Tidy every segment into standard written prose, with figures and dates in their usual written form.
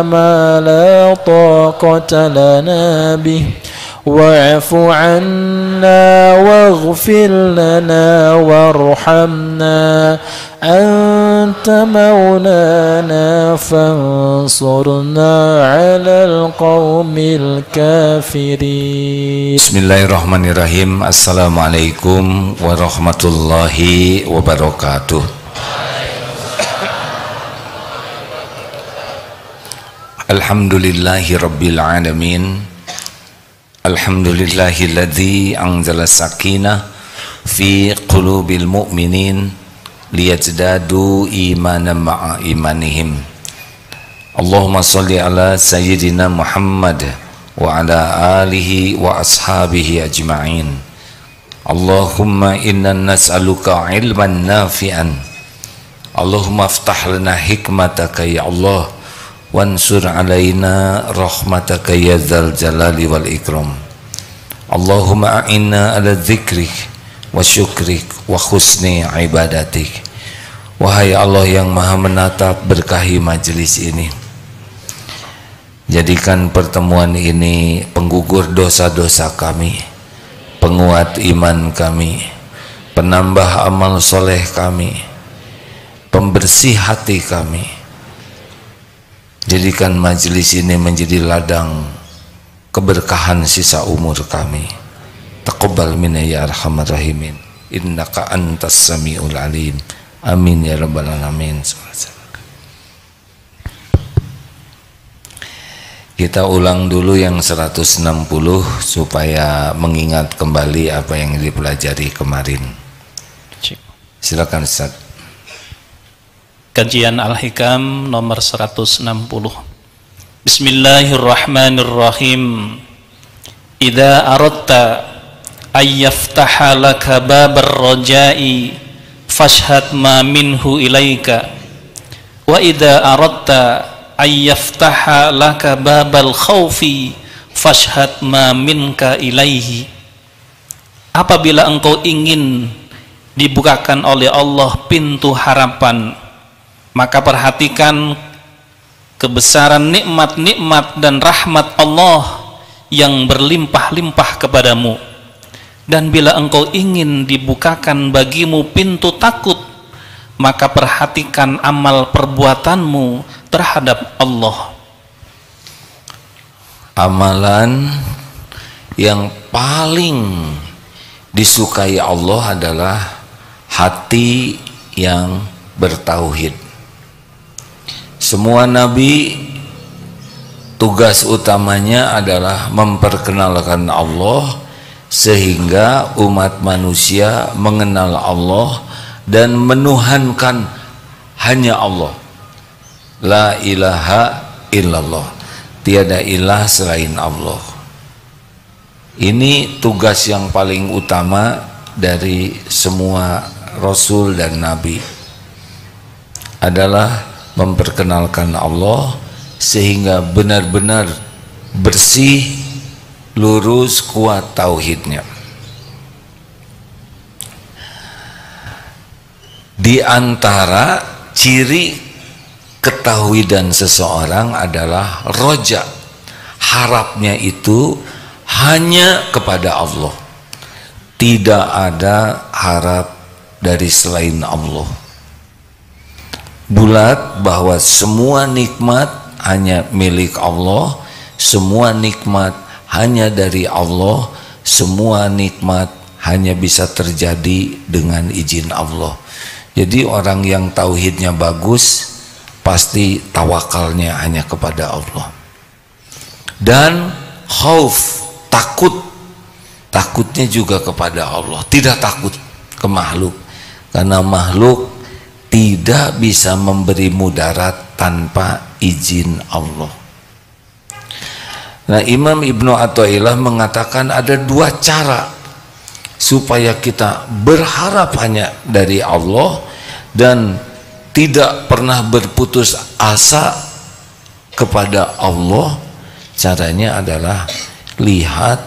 ما لا طاقة لنا به واعف عنا واغفر لنا وارحمنا أنت مولانا فانصرنا على القوم الكافرين. Bismillahirrahmanirrahim. Assalamualaikum warahmatullahi wabarakatuh. Alhamdulillahi rabbil alamin. Alhamdulillahilladzi anzala sakinah fi qulubil mu'minin liyazdadu imanan ma'a imanihim. Allahumma salli ala sayyidina Muhammad wa ala alihi wa ashabihi ajma'in. Allahumma inna nas'aluka ilman nafi'an. Allahumma aftah lana hikmataka ya Allah, wansur alaina rahmataka ya dzal jalali wal ikram. Allahumma a'inna ala dzikrik wa syukrik wa husni ibadatik. Wahai Allah yang maha menatap, berkahi majelis ini, jadikan pertemuan ini penggugur dosa-dosa kami, penguat iman kami, penambah amal soleh kami, pembersih hati kami. Jadikan majelis ini menjadi ladang keberkahan sisa umur kami. Taqabbal minna ya arhamar rahimin, innaka antas samiul alim. Amin ya rabbal alamin. Kita ulang dulu yang 160 supaya mengingat kembali apa yang dipelajari kemarin. Silakan Ustaz. Kajian Al-Hikam nomor 160. Bismillahirrahmanirrahim. Idza aradta ayyaftaha laka babar raja'i fashhad ma minhu ilaika, wa idza aradta ayyaftaha laka babal khaufi fashhad ma minka ilaihi. Apabila engkau ingin dibukakan oleh Allah pintu harapan, maka perhatikan kebesaran nikmat-nikmat dan rahmat Allah yang berlimpah-limpah kepadamu. Dan bila engkau ingin dibukakan bagimu pintu takut, maka perhatikan amal perbuatanmu terhadap Allah. Amalan yang paling disukai Allah adalah hati yang bertauhid. Semua nabi tugas utamanya adalah memperkenalkan Allah sehingga umat manusia mengenal Allah dan menuhankan hanya Allah. La ilaha illallah, tiada ilah selain Allah. Ini tugas yang paling utama dari semua rasul dan nabi, adalah memperkenalkan Allah sehingga benar-benar bersih, lurus, kuat tauhidnya. Di antara ciri ketauhidan seseorang adalah roja, harapnya itu hanya kepada Allah, tidak ada harap dari selain Allah. Bulat bahwa semua nikmat hanya milik Allah, semua nikmat hanya dari Allah, semua nikmat hanya bisa terjadi dengan izin Allah. Jadi orang yang tauhidnya bagus pasti tawakalnya hanya kepada Allah. Dan khauf, takutnya juga kepada Allah, tidak takut ke makhluk, karena makhluk tidak bisa memberi mudarat tanpa izin Allah. Nah, Imam Ibnu Athaillah mengatakan ada dua cara supaya kita berharap hanya dari Allah dan tidak pernah berputus asa kepada Allah. Caranya adalah lihat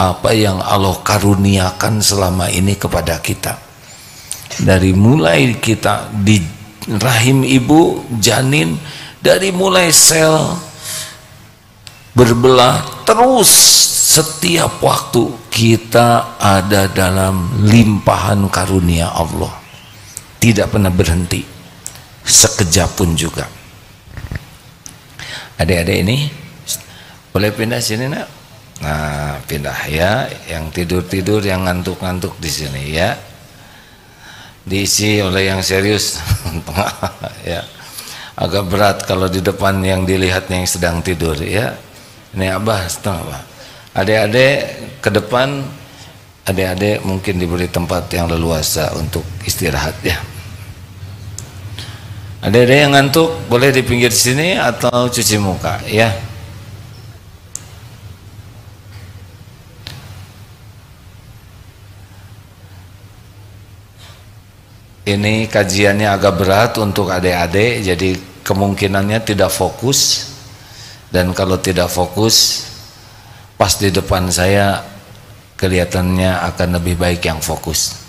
apa yang Allah karuniakan selama ini kepada kita. Dari mulai kita di rahim ibu, janin, dari mulai sel berbelah terus setiap waktu kita ada dalam limpahan karunia Allah, tidak pernah berhenti sekejap pun juga. Adik-adik ini boleh pindah sini nak? Nah, pindah ya, yang tidur-tidur, yang ngantuk-ngantuk di sini ya, diisi oleh yang serius. Ya, agak berat kalau di depan yang dilihatnya yang sedang tidur ya. Ini Abah, setengah. Adik-adik ke depan, adik-adik mungkin diberi tempat yang leluasa untuk istirahat ya. Adik-adik yang ngantuk boleh di pinggir sini atau cuci muka ya. Ini kajiannya agak berat untuk adik-adik, jadi kemungkinannya tidak fokus. Dan kalau tidak fokus, pas di depan saya kelihatannya akan lebih baik yang fokus.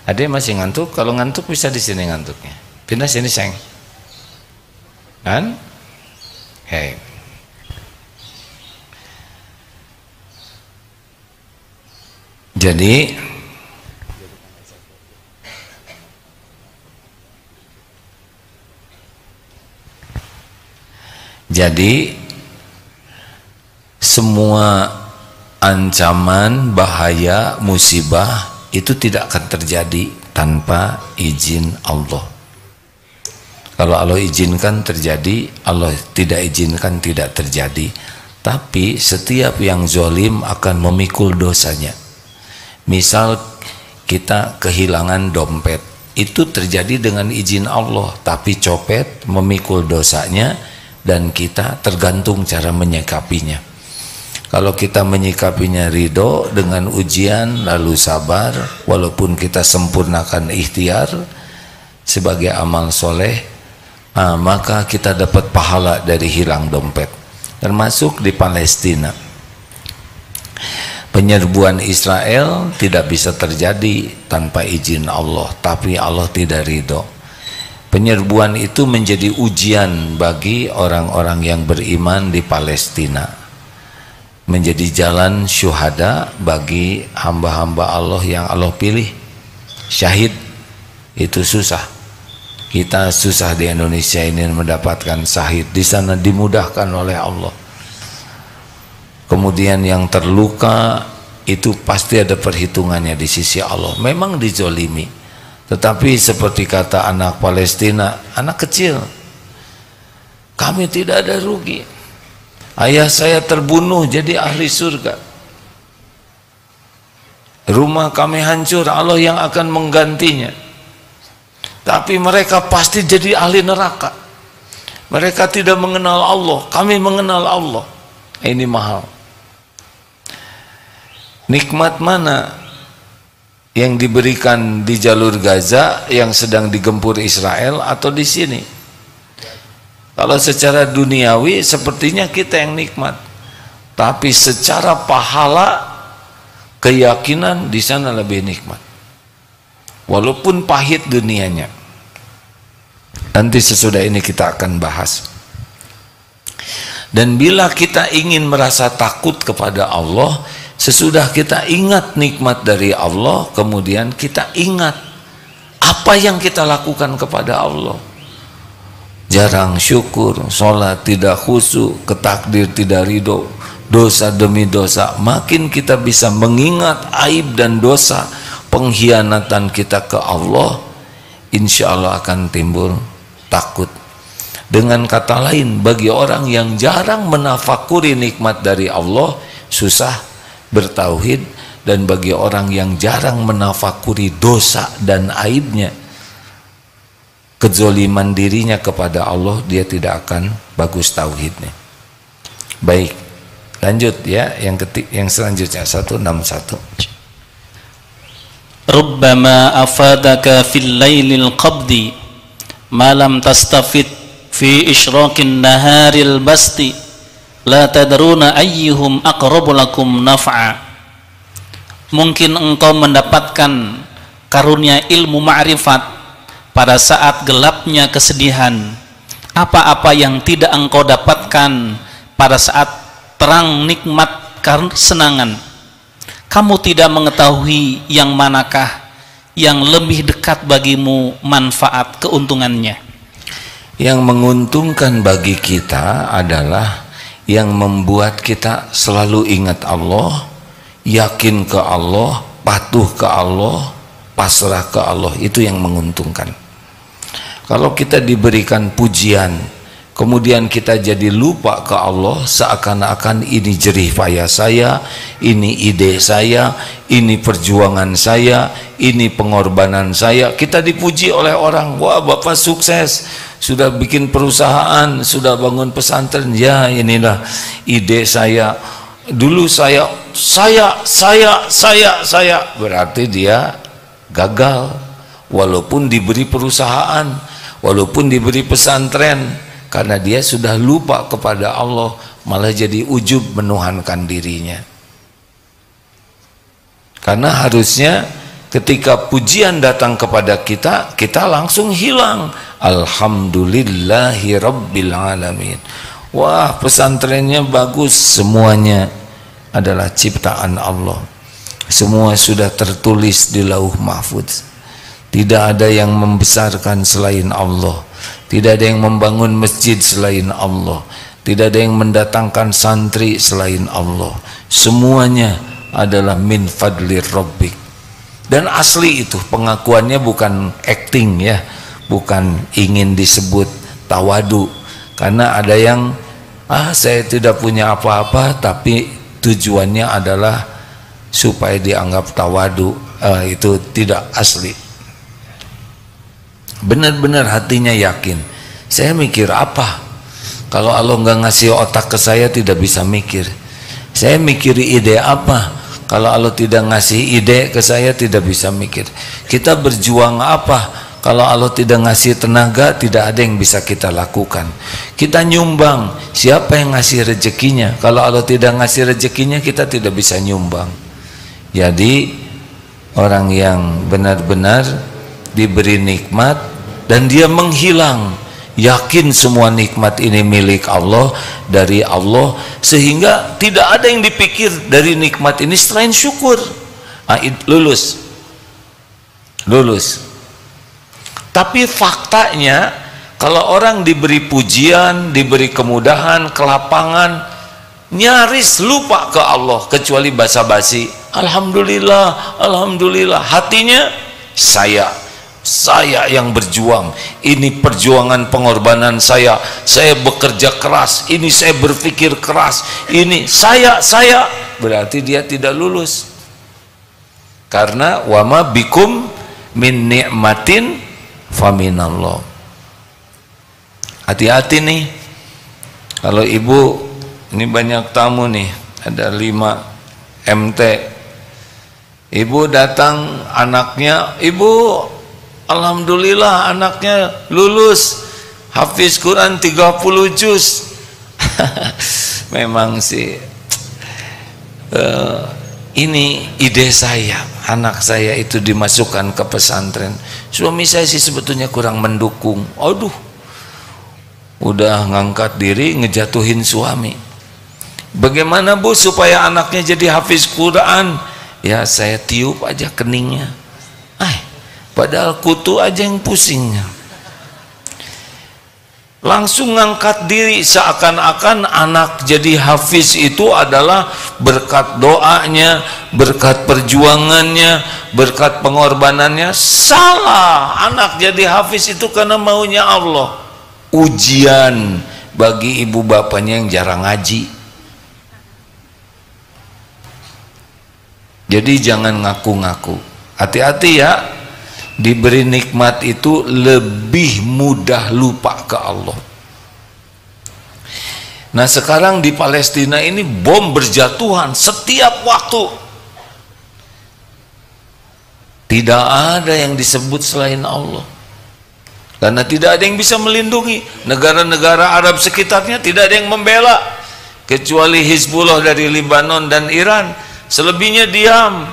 Adik masih ngantuk? Kalau ngantuk bisa di sini ngantuknya. Pindah sini sayang. Kan? Hei. Jadi semua ancaman, bahaya, musibah itu tidak akan terjadi tanpa izin Allah. Kalau Allah izinkan terjadi, Allah tidak izinkan tidak terjadi. Tapi setiap yang zalim akan memikul dosanya. Misal kita kehilangan dompet, itu terjadi dengan izin Allah, tapi copet memikul dosanya. Dan kita tergantung cara menyikapinya. Kalau kita menyikapinya ridho dengan ujian lalu sabar, walaupun kita sempurnakan ikhtiar sebagai amal soleh, maka kita dapat pahala dari hilang dompet. Termasuk di Palestina, penyerbuan Israel tidak bisa terjadi tanpa izin Allah, tapi Allah tidak ridho. Penyerbuan itu menjadi ujian bagi orang-orang yang beriman di Palestina, menjadi jalan syuhada bagi hamba-hamba Allah yang Allah pilih. Syahid itu susah. Kita susah di Indonesia ini mendapatkan syahid. Di sana dimudahkan oleh Allah. Kemudian yang terluka itu pasti ada perhitungannya di sisi Allah. Memang dizolimi, tetapi seperti kata anak Palestina, anak kecil, kami tidak ada rugi. Ayah saya terbunuh jadi ahli surga, rumah kami hancur, Allah yang akan menggantinya. Tapi mereka pasti jadi ahli neraka. Mereka tidak mengenal Allah, kami mengenal Allah. Ini mahal. Nikmat mana yang diberikan di jalur Gaza yang sedang digempur Israel atau di sini? Kalau secara duniawi sepertinya kita yang nikmat, tapi secara pahala, keyakinan di sana lebih nikmat, walaupun pahit dunianya. Nanti sesudah ini kita akan bahas. Dan bila kita ingin merasa takut kepada Allah, sesudah kita ingat nikmat dari Allah, kemudian kita ingat apa yang kita lakukan kepada Allah. Jarang syukur, sholat tidak khusyuk, ketakdir tidak ridho, dosa demi dosa. Makin kita bisa mengingat aib dan dosa pengkhianatan kita ke Allah, insya Allah akan timbul takut. Dengan kata lain, bagi orang yang jarang menafakuri nikmat dari Allah, susah bertauhid. Dan bagi orang yang jarang menafakuri dosa dan aibnya, kezoliman dirinya kepada Allah, dia tidak akan bagus tauhidnya. Baik, lanjut ya, yang selanjutnya 161. Rubbama afadaka fil lailil qabdi ma lam tastafid fi isyraqin naharil basti la tadruna ayyuhum aqrabu lakum naf'a. Mungkin engkau mendapatkan karunia ilmu ma'rifat pada saat gelapnya kesedihan apa-apa yang tidak engkau dapatkan pada saat terang nikmat karena kesenangan. Kamu tidak mengetahui yang manakah yang lebih dekat bagimu manfaat keuntungannya. Yang menguntungkan bagi kita adalah yang membuat kita selalu ingat Allah, yakin ke Allah, patuh ke Allah, pasrah ke Allah. Itu yang menguntungkan. Kalau kita diberikan pujian, kemudian kita jadi lupa ke Allah, seakan-akan ini jerih payah saya, ini ide saya, ini perjuangan saya, ini pengorbanan saya. Kita dipuji oleh orang, wah Bapak sukses, sudah bikin perusahaan, sudah bangun pesantren. Ya inilah ide saya, dulu saya, berarti dia gagal. Walaupun diberi perusahaan, walaupun diberi pesantren, karena dia sudah lupa kepada Allah, malah jadi ujub menuhankan dirinya. Karena harusnya ketika pujian datang kepada kita, kita langsung hilang. Alhamdulillahi Rabbil Alamin. Wah, pesantrennya bagus, semuanya adalah ciptaan Allah. Semua sudah tertulis di Lauh Mahfuz. Tidak ada yang membesarkan selain Allah. Tidak ada yang membangun masjid selain Allah. Tidak ada yang mendatangkan santri selain Allah. Semuanya adalah min fadlir rabbik. Dan asli itu pengakuannya bukan acting ya, bukan ingin disebut tawadu. Karena ada yang saya tidak punya apa-apa, tapi tujuannya adalah supaya dianggap tawadu. Itu tidak asli. Benar-benar hatinya yakin. Saya mikir apa? Kalau Allah nggak ngasih otak ke saya, tidak bisa mikir. Saya mikir ide apa? Kalau Allah tidak ngasih ide ke saya, tidak bisa mikir. Kita berjuang apa? Kalau Allah tidak ngasih tenaga, tidak ada yang bisa kita lakukan. Kita nyumbang, siapa yang ngasih rezekinya? Kalau Allah tidak ngasih rezekinya, kita tidak bisa nyumbang. Jadi orang yang benar-benar diberi nikmat dan dia menghilang, yakin semua nikmat ini milik Allah, dari Allah, sehingga tidak ada yang dipikir dari nikmat ini selain syukur. Lulus. Tapi faktanya, kalau orang diberi pujian, diberi kemudahan, kelapangan, nyaris lupa ke Allah, kecuali basa-basi. Alhamdulillah, alhamdulillah. Hatinya saya yang berjuang, ini perjuangan pengorbanan saya bekerja keras, ini saya berpikir keras, ini saya, berarti dia tidak lulus. Karena wama bikum min ni'matin faminallah. Hati-hati nih, kalau ibu, ini banyak tamu nih, ada 5 MT, ibu datang, anaknya, ibu alhamdulillah anaknya lulus, hafiz Quran 30 juz. Memang sih ini ide saya, anak saya itu dimasukkan ke pesantren. Suami saya sih sebetulnya kurang mendukung. Aduh, udah ngangkat diri, ngejatuhin suami. Bagaimana Bu supaya anaknya jadi hafiz Quran? Ya saya tiup aja keningnya. Padahal kutu aja yang pusingnya. Langsung ngangkat diri, seakan-akan anak jadi hafiz itu adalah berkat doanya, berkat perjuangannya, berkat pengorbanannya. Salah, anak jadi hafiz itu karena maunya Allah. Ujian bagi ibu bapaknya yang jarang ngaji. Jadi jangan ngaku-ngaku. Hati-hati ya. Diberi nikmat itu lebih mudah lupa ke Allah. Nah sekarang di Palestina ini bom berjatuhan setiap waktu. Tidak ada yang disebut selain Allah. Karena tidak ada yang bisa melindungi. Negara-negara Arab sekitarnya tidak ada yang membela, kecuali Hizbullah dari Lebanon dan Iran. Selebihnya diam.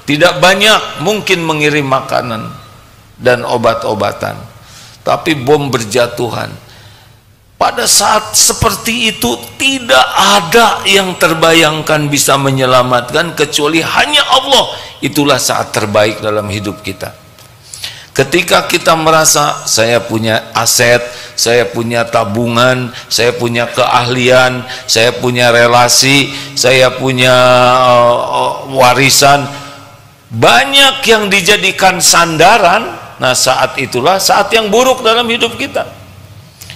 Tidak banyak mungkin mengirim makanan dan obat-obatan, tapi bom berjatuhan. Pada saat seperti itu tidak ada yang terbayangkan bisa menyelamatkan kecuali hanya Allah. Itulah saat terbaik dalam hidup kita. Ketika kita merasa saya punya aset, saya punya tabungan, saya punya keahlian, saya punya relasi, saya punya warisan, banyak yang dijadikan sandaran. Nah, saat itulah saat yang buruk dalam hidup kita.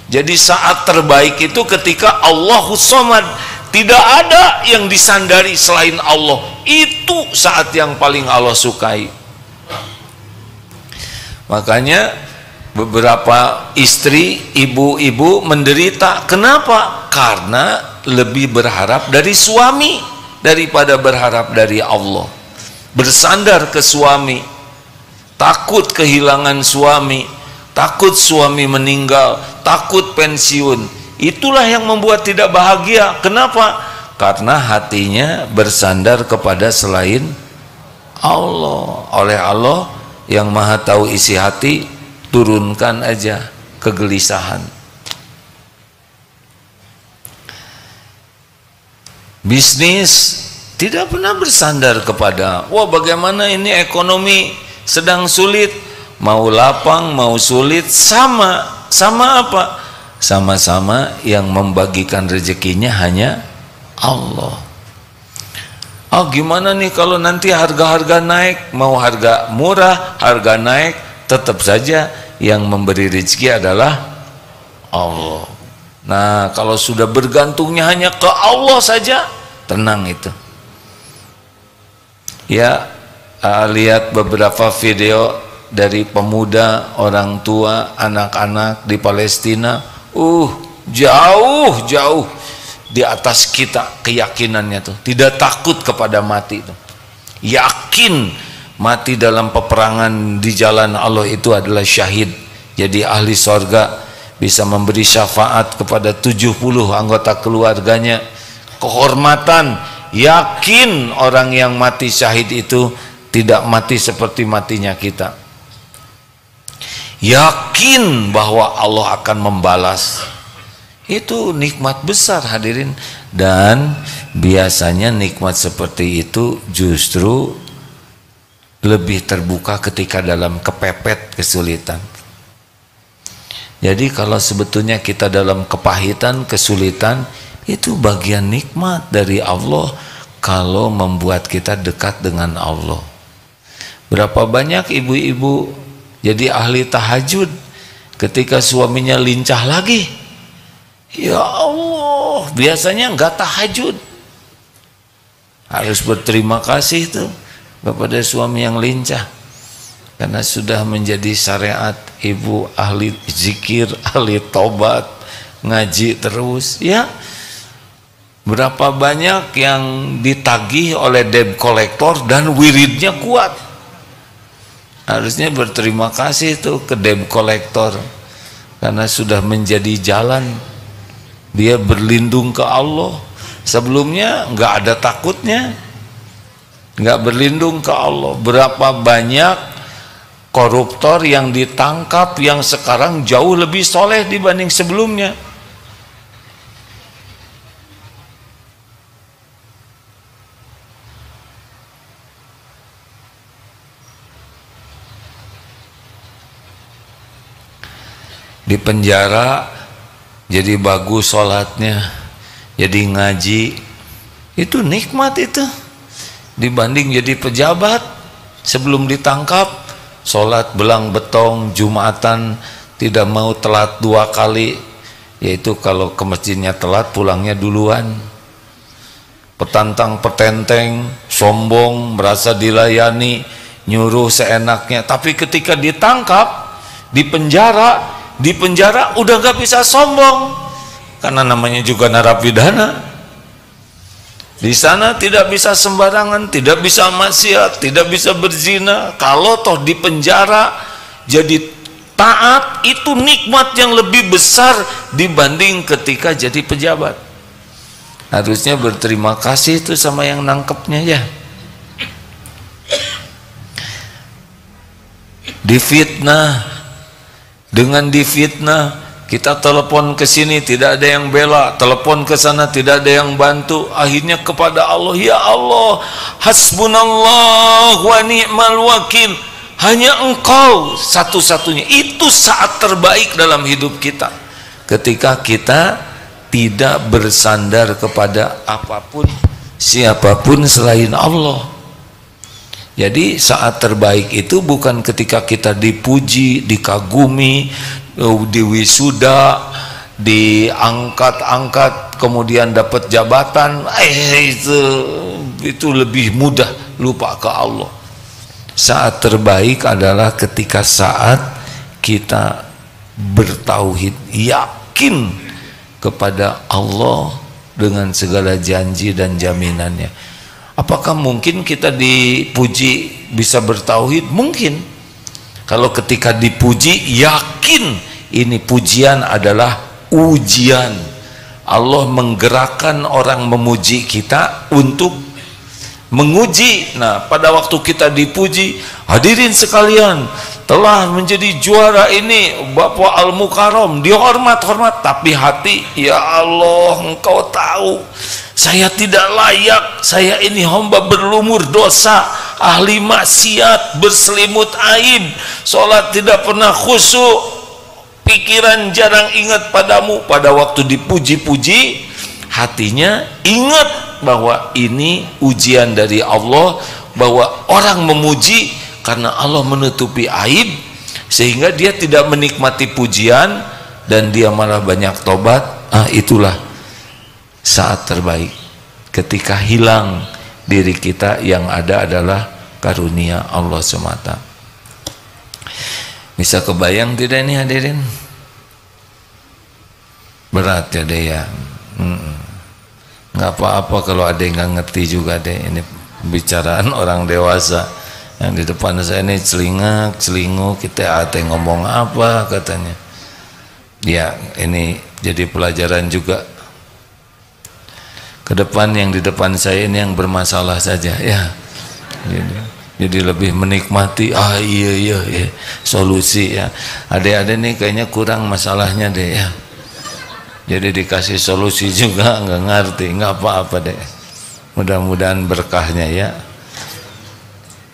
Jadi saat terbaik itu ketika Allahus Somad, tidak ada yang disandari selain Allah. Itu saat yang paling Allah sukai. Makanya beberapa istri, ibu-ibu menderita. Kenapa? Karena lebih berharap dari suami daripada berharap dari Allah. Bersandar ke suami, takut kehilangan suami, takut suami meninggal, takut pensiun. Itulah yang membuat tidak bahagia. Kenapa? Karena hatinya bersandar kepada selain Allah. Oleh Allah yang maha tahu isi hati, turunkan aja kegelisahan. Bisnis tidak pernah bersandar kepada, wah bagaimana ini ekonomi sedang sulit. Mau lapang, mau sulit, sama apa? Sama-sama yang membagikan rezekinya hanya Allah. Oh gimana nih kalau nanti harga-harga naik, mau harga murah, harga naik, tetap saja yang memberi rezeki adalah Allah. Nah, kalau sudah bergantungnya hanya ke Allah saja, tenang itu. Ya, lihat beberapa video dari pemuda, orang tua, anak-anak di Palestina, jauh di atas kita keyakinannya tuh, tidak takut kepada mati tuh. Yakin mati dalam peperangan di jalan Allah itu adalah syahid. Jadi ahli sorga, bisa memberi syafaat kepada 70 anggota keluarganya, kehormatan. Yakin orang yang mati syahid itu tidak mati seperti matinya kita. Yakin bahwa Allah akan membalas. Itu nikmat besar hadirin. Dan biasanya nikmat seperti itu justru lebih terbuka ketika dalam kepepet kesulitan. Jadi kalau sebetulnya kita dalam kepahitan, kesulitan, itu bagian nikmat dari Allah kalau membuat kita dekat dengan Allah. Berapa banyak ibu-ibu jadi ahli tahajud ketika suaminya lincah lagi. Ya Allah, biasanya enggak tahajud. Harus berterima kasih tuh kepada suami yang lincah, karena sudah menjadi syariat ibu ahli zikir, ahli tobat, ngaji terus. Ya, berapa banyak yang ditagih oleh debt collector dan wiridnya kuat. Harusnya berterima kasih tuh ke debt collector, karena sudah menjadi jalan dia berlindung ke Allah. Sebelumnya nggak ada takutnya, nggak berlindung ke Allah. Berapa banyak koruptor yang ditangkap yang sekarang jauh lebih soleh dibanding sebelumnya. Di penjara jadi bagus sholatnya, jadi ngaji, itu nikmat itu dibanding jadi pejabat. Sebelum ditangkap sholat belang betong, Jumatan tidak mau telat 2 kali, yaitu kalau ke masjidnya telat pulangnya duluan. Petantang petenteng, sombong, merasa dilayani, nyuruh seenaknya. Tapi ketika ditangkap, di penjara udah gak bisa sombong, karena namanya juga narapidana. Di sana tidak bisa sembarangan, tidak bisa maksiat, tidak bisa berzina. Kalau toh di penjara jadi taat, itu nikmat yang lebih besar dibanding ketika jadi pejabat. Harusnya berterima kasih itu sama yang nangkepnya ya. Difitnah, dengan difitnah Kita telepon ke sini tidak ada yang bela, telepon ke sana tidak ada yang bantu. Akhirnya kepada Allah, ya Allah, hasbunallah wa ni'mal wakil. Hanya Engkau satu-satunya. Itu saat terbaik dalam hidup kita. Ketika kita tidak bersandar kepada apapun, siapapun selain Allah. Jadi saat terbaik itu bukan ketika kita dipuji, dikagumi, diwisuda, diangkat-angkat, kemudian dapat jabatan, itu lebih mudah lupa ke Allah. Saat terbaik adalah ketika saat kita bertauhid, yakin kepada Allah dengan segala janji dan jaminannya. Apakah mungkin kita dipuji bisa bertauhid? Mungkin. Kalau ketika dipuji, yakin ini pujian adalah ujian. Allah menggerakkan orang memuji kita untuk menguji. Nah, pada waktu kita dipuji, hadirin sekalian, telah menjadi juara ini Bapak Al-Mukarram, dihormat-hormat, tapi hati, ya Allah, Engkau tahu saya tidak layak, saya ini hamba berlumur dosa, ahli maksiat, berselimut aib, sholat tidak pernah khusyuk, pikiran jarang ingat padamu. Pada waktu dipuji-puji, hatinya ingat bahwa ini ujian dari Allah, bahwa orang memuji karena Allah menutupi aib, sehingga dia tidak menikmati pujian dan dia malah banyak tobat. Itulah saat terbaik, ketika hilang diri kita, yang ada adalah karunia Allah semata. Bisa kebayang tidak ini hadirin? Berat ya deh ya. Nggak apa-apa kalau ada yang nggak ngerti juga deh, ini bicaraan orang dewasa. Yang di depan saya ini celingak-celinguk, kita ngomong apa katanya. Ya, ini jadi pelajaran juga. Ke depan, yang di depan saya ini yang bermasalah saja ya. Jadi lebih menikmati, iya solusi ya. Adik-adik nih kayaknya kurang masalahnya deh ya. Jadi dikasih solusi juga nggak ngerti, nggak apa-apa deh. Mudah-mudahan berkahnya ya.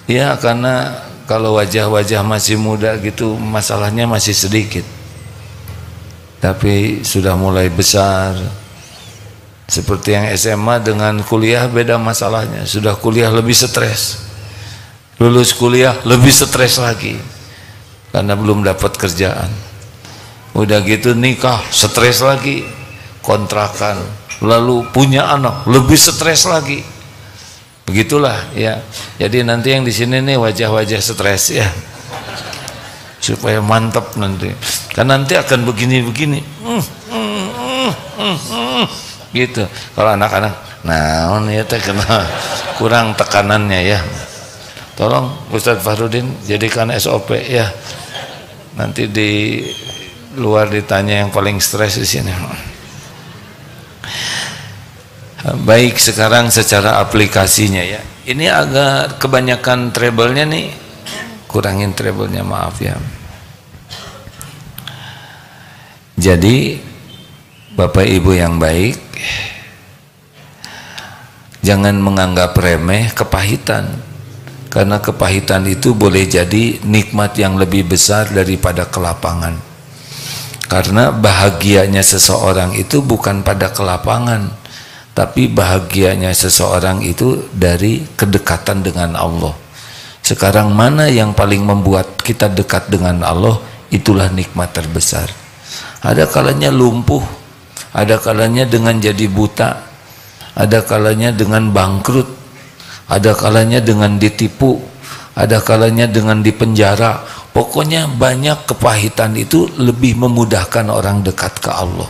Ya, karena kalau wajah-wajah masih muda gitu, masalahnya masih sedikit. Tapi sudah mulai besar. Seperti yang SMA dengan kuliah beda masalahnya. Sudah kuliah lebih stres, lulus kuliah lebih stres lagi karena belum dapat kerjaan. Udah gitu nikah, stres lagi, kontrakan, lalu punya anak, lebih stres lagi. Begitulah ya. Jadi nanti yang di sini nih wajah-wajah stres ya, supaya mantap nanti. Kan nanti akan begini-begini. Gitu. Kalau anak-anak, nah ya teh kena kurang tekanannya ya. Tolong Ustadz Fahrudin jadikan SOP ya. Nanti di luar ditanya yang paling stres di sini. Baik, sekarang secara aplikasinya ya. Ini agak kebanyakan treble-nya nih. Kurangin treble-nya, maaf ya. Jadi Bapak Ibu yang baik, jangan menganggap remeh kepahitan, karena kepahitan itu boleh jadi nikmat yang lebih besar daripada kelapangan. Karena bahagianya seseorang itu bukan pada kelapangan, tapi bahagianya seseorang itu dari kedekatan dengan Allah. Sekarang mana yang paling membuat kita dekat dengan Allah? Itulah nikmat terbesar. Ada kalanya lumpuh, ada kalanya dengan jadi buta, ada kalanya dengan bangkrut, ada kalanya dengan ditipu, ada kalanya dengan dipenjara. Pokoknya banyak kepahitan itu lebih memudahkan orang dekat ke Allah.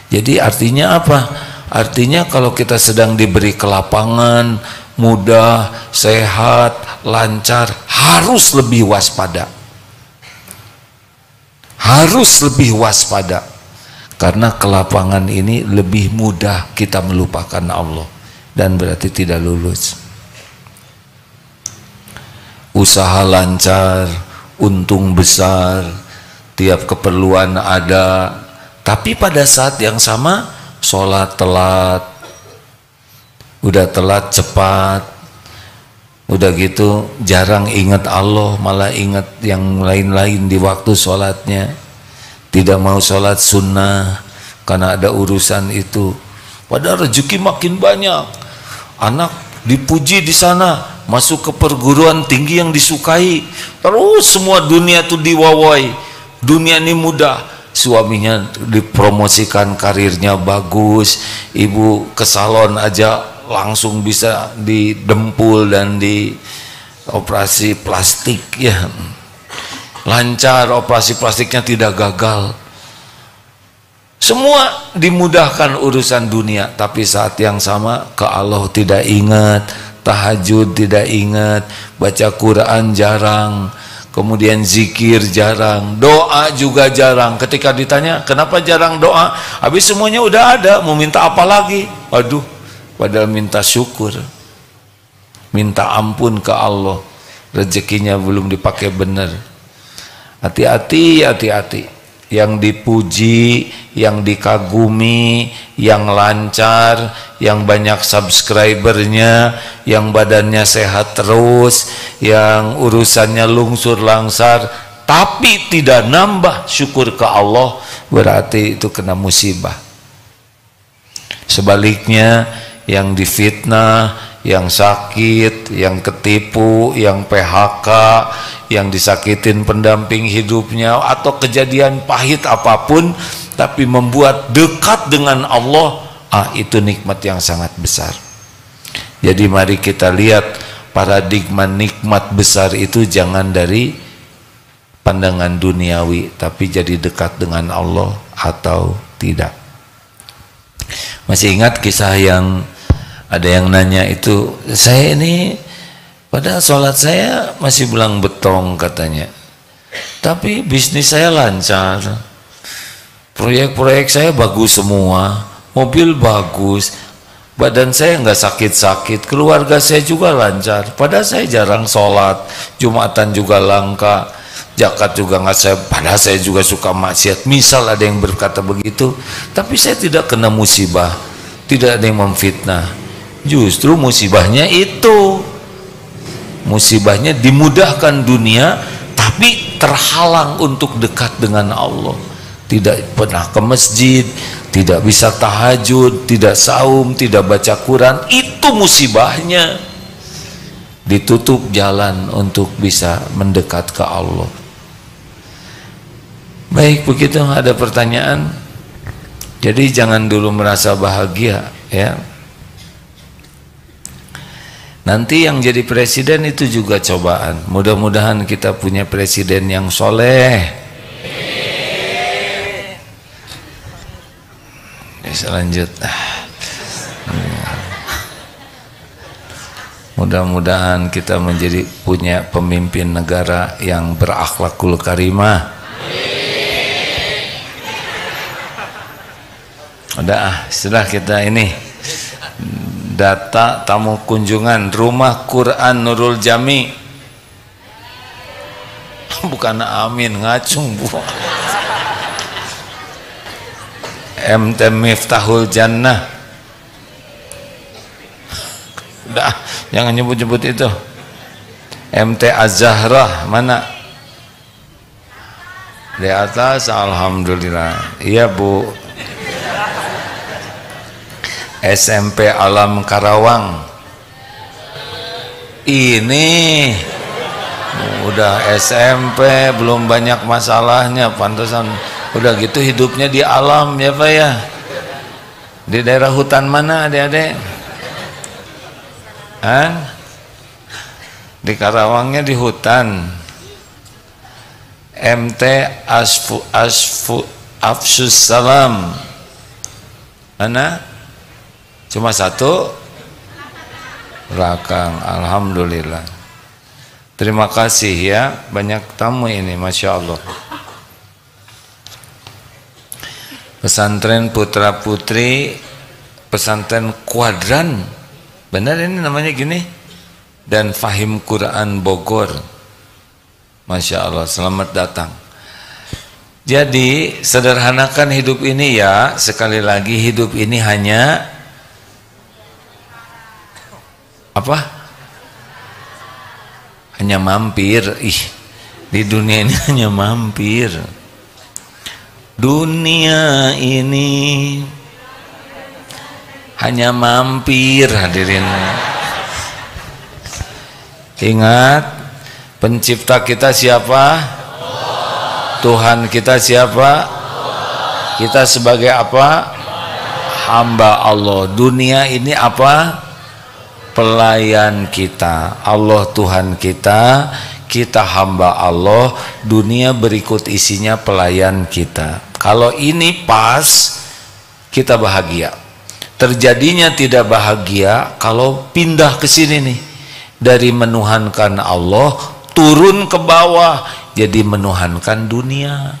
Jadi artinya apa? Artinya kalau kita sedang diberi kelapangan, mudah, sehat, lancar, harus lebih waspada. Harus lebih waspada. Karena kelapangan ini lebih mudah kita melupakan Allah dan berarti tidak lulus. Usaha lancar, untung besar, tiap keperluan ada, tapi pada saat yang sama sholat telat, udah telat cepat, udah gitu jarang ingat Allah, malah ingat yang lain-lain di waktu sholatnya, tidak mau sholat sunnah karena ada urusan itu. Padahal rezeki makin banyak, anak dipuji di sana, masuk ke perguruan tinggi yang disukai, terus semua dunia tuh diwawai, dunia ini mudah, suaminya dipromosikan karirnya bagus, ibu ke salon aja langsung bisa didempul dan di operasi plastik ya, lancar, operasi plastiknya tidak gagal, semua dimudahkan urusan dunia, tapi saat yang sama ke Allah tidak ingat, tahajud tidak ingat, baca Quran jarang, kemudian zikir jarang, doa juga jarang. Ketika ditanya kenapa jarang doa, habis semuanya udah ada, mau minta apa lagi? Aduh, padahal minta syukur, minta ampun ke Allah, rezekinya belum dipakai benar. Hati-hati, hati-hati. Yang dipuji, yang dikagumi, yang lancar, yang banyak subscribernya, yang badannya sehat terus, yang urusannya lungsur langsar, tapi tidak nambah syukur ke Allah, berarti itu kena musibah. Sebaliknya, yang difitnah, yang sakit, yang ketipu, yang PHK, yang disakitin pendamping hidupnya, atau kejadian pahit apapun, tapi membuat dekat dengan Allah, itu nikmat yang sangat besar. Jadi mari kita lihat paradigma nikmat besar itu jangan dari pandangan duniawi, tapi jadi dekat dengan Allah atau tidak. Masih ingat kisah yang ada yang nanya itu, saya ini padahal sholat saya masih belang betong katanya, tapi bisnis saya lancar, proyek-proyek saya bagus semua, mobil bagus, badan saya nggak sakit-sakit, keluarga saya juga lancar, padahal saya jarang sholat, Jumatan juga langka, zakat juga nggak saya, padahal saya juga suka maksiat. Misal ada yang berkata begitu, tapi saya tidak kena musibah, tidak ada yang memfitnah. Justru musibahnya itu, musibahnya dimudahkan dunia, tapi terhalang untuk dekat dengan Allah. Tidak pernah ke masjid, tidak bisa tahajud, tidak saum, tidak baca Quran, itu musibahnya. Ditutup jalan untuk bisa mendekat ke Allah. Baik, begitu. Ada pertanyaan? Jadi jangan dulu merasa bahagia ya. Nanti yang jadi presiden itu juga cobaan. Mudah-mudahan kita punya presiden yang soleh. Lanjut. Mudah-mudahan kita menjadi punya pemimpin negara yang berakhlakul karimah. Udah, setelah kita ini data tamu kunjungan Rumah Quran Nurul Jami, bukan amin, ngacung bu. MT Miftahul Jannah, udah jangan nyebut-nyebut itu. MT Az-Zahrah mana? Di atas, alhamdulillah. Iya bu. SMP Alam Karawang, ini udah SMP belum banyak masalahnya, pantesan udah gitu hidupnya di alam ya Pak ya. Di daerah hutan mana adik-adik? Di Karawangnya di hutan. MT Afsus Salam mana? Cuma satu, Rakang, alhamdulillah. Terima kasih ya, banyak tamu ini, masya Allah. Pesantren Putra Putri, pesantren Kuadran, benar ini namanya gini, dan Fahim Quran Bogor, masya Allah, selamat datang. Jadi sederhanakan hidup ini ya. Sekali lagi, hidup ini hanya apa? Hanya mampir. Di dunia ini hanya mampir. Dunia ini hanya mampir, hadirin. Ingat, pencipta kita siapa? Tuhan kita siapa? Kita sebagai apa? Hamba Allah. Dunia ini apa? Pelayan kita. Allah Tuhan kita, kita hamba Allah. Dunia berikut isinya pelayan kita. Kalau ini pas, kita bahagia. Terjadinya tidak bahagia kalau pindah ke sini nih, dari menuhankan Allah turun ke bawah, jadi menuhankan dunia,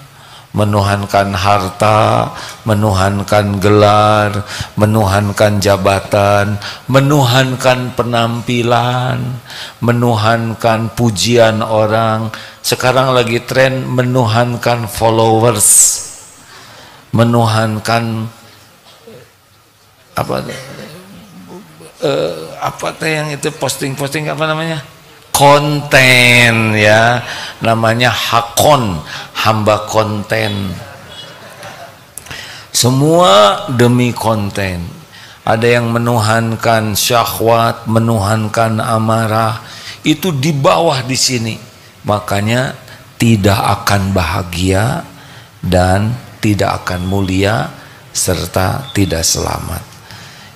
menuhankan harta, menuhankan gelar, menuhankan jabatan, menuhankan penampilan, menuhankan pujian orang. Sekarang lagi tren menuhankan followers, menuhankan apa yang itu posting apa namanya, konten ya, namanya hakon, hamba konten. Semua demi konten. Ada yang menuhankan syahwat, menuhankan amarah, itu di bawah di sini. Makanya tidak akan bahagia dan tidak akan mulia serta tidak selamat.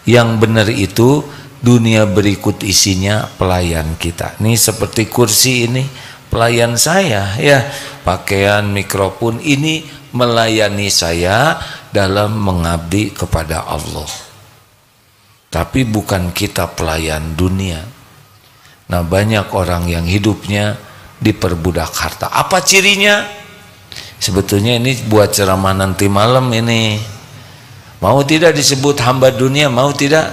Yang benar itu dunia berikut isinya pelayan kita. Ini seperti kursi ini pelayan saya ya, pakaian, mikrofon ini melayani saya dalam mengabdi kepada Allah. Tapi bukan kita pelayan dunia. Nah, banyak orang yang hidupnya diperbudak harta. Apa cirinya? Sebetulnya ini buat ceramah nanti malam ini. Mau tidak disebut hamba dunia? Mau tidak?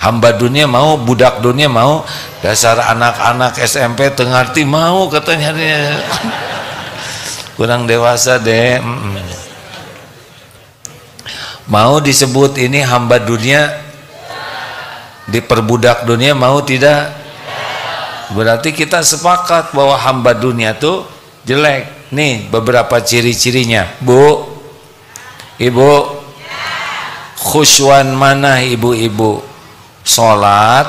Hamba dunia mau, budak dunia mau. Dasar anak-anak SMP tengarti mau katanya. Kurang dewasa deh. Mau disebut ini hamba dunia, diperbudak dunia, mau tidak? Berarti kita sepakat bahwa hamba dunia tuh jelek. Nih beberapa ciri-cirinya, Bu, Ibu. Khusyuan mana ibu-ibu? Sholat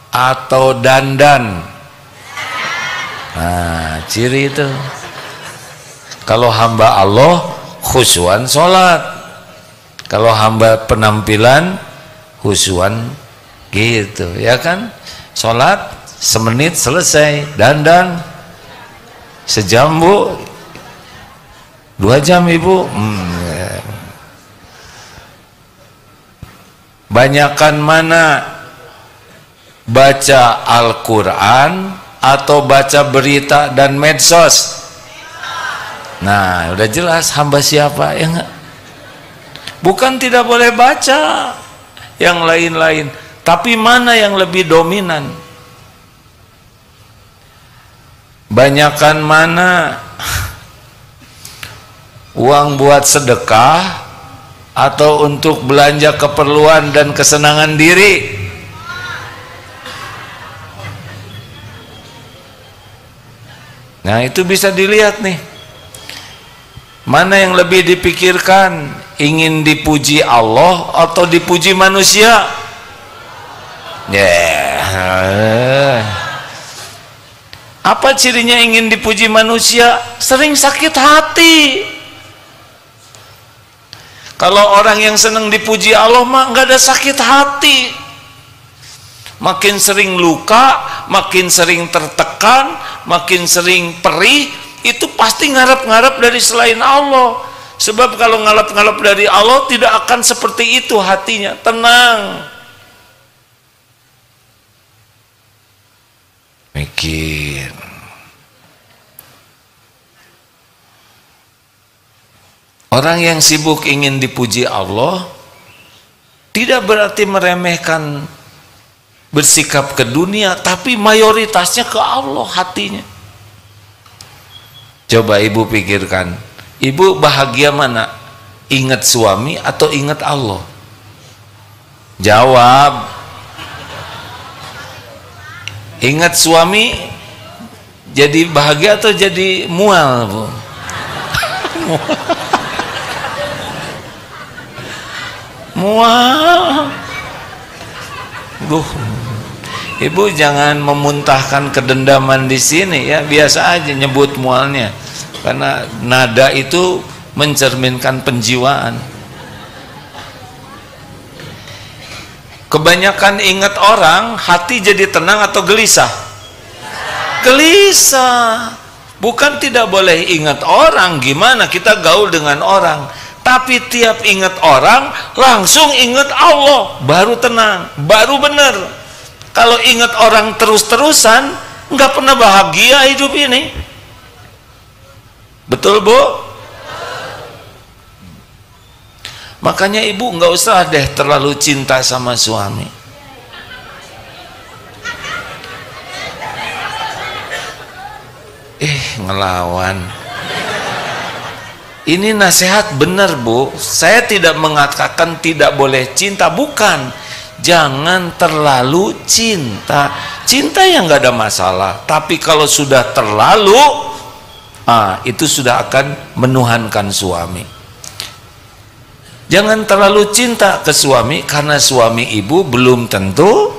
atau dandan? Nah, ciri itu. Kalau hamba Allah khusyuan sholat, kalau hamba penampilan khusyuan gitu ya kan. Sholat semenit selesai, dandan sejam Bu, 2 jam ibu. Banyakan mana baca Al-Quran atau baca berita dan medsos? Nah, udah jelas hamba siapa ya enggak? Bukan tidak boleh baca yang lain-lain, tapi mana yang lebih dominan? Banyakan mana uang buat sedekah atau untuk belanja keperluan dan kesenangan diri? Nah, itu bisa dilihat nih. Mana yang lebih dipikirkan? Ingin dipuji Allah atau dipuji manusia? Apa cirinya ingin dipuji manusia? Sering sakit hati. Kalau orang yang senang dipuji Allah mah nggak ada sakit hati. Makin sering luka, makin sering tertekan, makin sering perih, itu pasti ngarap-ngarap dari selain Allah. Sebab kalau ngarap-ngarap dari Allah tidak akan seperti itu hatinya. Tenang. Mikir. Orang yang sibuk ingin dipuji Allah tidak berarti meremehkan bersikap ke dunia, tapi mayoritasnya ke Allah hatinya. Coba ibu pikirkan, ibu bahagia mana? Ingat suami atau ingat Allah? Jawab. Ingat suami jadi bahagia atau jadi mual, Bu? Mual. Duh. Ibu jangan memuntahkan kedendaman di sini ya, biasa aja nyebut mualnya. Karena nada itu mencerminkan penjiwaan. Kebanyakan ingat orang, hati jadi tenang atau gelisah? Gelisah. Bukan tidak boleh ingat orang, gimana kita gaul dengan orang. Tapi tiap ingat orang, langsung ingat Allah. Baru tenang, baru benar. Kalau ingat orang terus-terusan, nggak pernah bahagia hidup ini. Betul, Bu? Makanya ibu nggak usah deh terlalu cinta sama suami. Ngelawan. Ini nasihat benar, Bu. Saya tidak mengatakan tidak boleh cinta, bukan. Jangan terlalu cinta. Cinta yang nggak ada masalah. Tapi kalau sudah terlalu, itu sudah akan menuhankan suami. Jangan terlalu cinta ke suami, karena suami ibu belum tentu.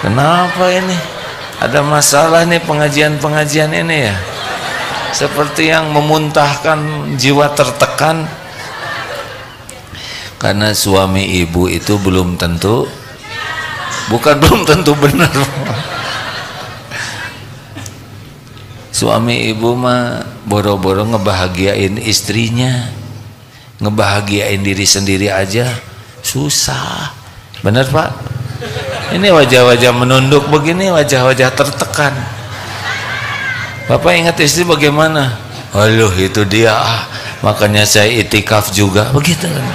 Kenapa ini? Ada masalah nih pengajian-pengajian ini ya? Seperti yang memuntahkan jiwa tertekan. Karena suami ibu itu belum tentu, bukan belum tentu benar. Suami ibu mah boro-boro ngebahagiain istrinya, ngebahagiain diri sendiri aja susah. Benar, Pak? Ini wajah-wajah menunduk begini, wajah-wajah tertekan. Bapak ingat istri bagaimana? Aduh, itu dia, makanya saya itikaf juga, begitu kan.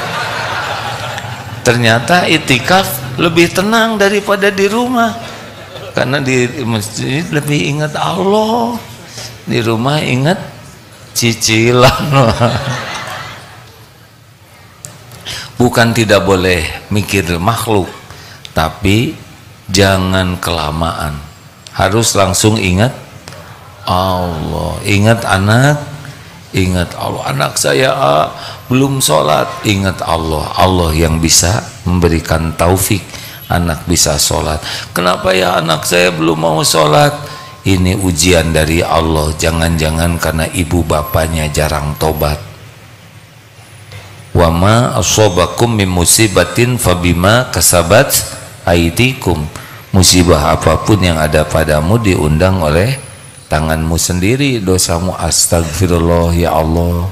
Ternyata itikaf lebih tenang daripada di rumah, karena di masjid lebih ingat Allah, di rumah ingat cicilan. Bukan tidak boleh mikir makhluk, tapi jangan kelamaan, harus langsung ingat Allah. Ingat anak, ingat Allah. Anak saya belum sholat, ingat Allah. Allah yang bisa memberikan taufik anak bisa sholat. Kenapa ya anak saya belum mau sholat? Ini ujian dari Allah. Jangan-jangan karena ibu bapaknya jarang tobat. Wa ma asobakum min musibatin fabima kasabat aidikum. Musibah apapun yang ada padamu diundang oleh tanganmu sendiri, dosamu. Astagfirullah ya Allah,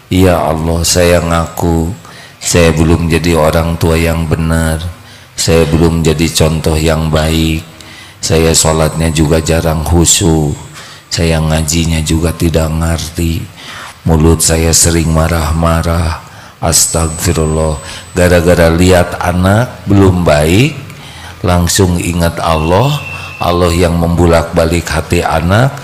ya Allah, saya ngaku saya belum jadi orang tua yang benar, saya belum jadi contoh yang baik, saya sholatnya juga jarang khusyuk, saya ngajinya juga tidak ngerti, mulut saya sering marah-marah. Astagfirullah. Gara-gara lihat anak belum baik, langsung ingat Allah. Allah yang membulak-balik hati anak,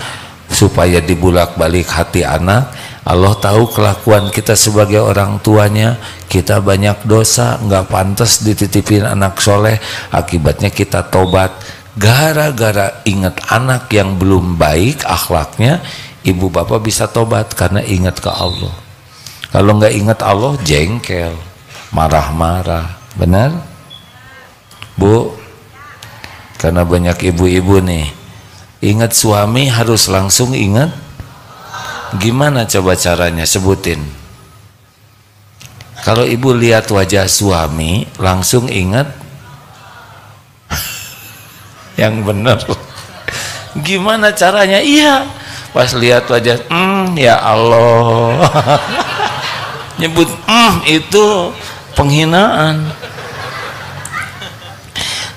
supaya dibulak-balik hati anak. Allah tahu kelakuan kita sebagai orang tuanya, kita banyak dosa, nggak pantas dititipin anak soleh. Akibatnya kita tobat. Gara-gara ingat anak yang belum baik akhlaknya, ibu bapak bisa tobat karena ingat ke Allah. Kalau nggak ingat Allah, jengkel, marah-marah. Benar, Bu? Karena banyak ibu-ibu nih, ingat suami harus langsung ingat. Gimana coba caranya, sebutin. Kalau ibu lihat wajah suami langsung ingat. Yang benar. Gimana caranya? Iya, pas lihat wajah, ya Allah. Nyebut itu penghinaan.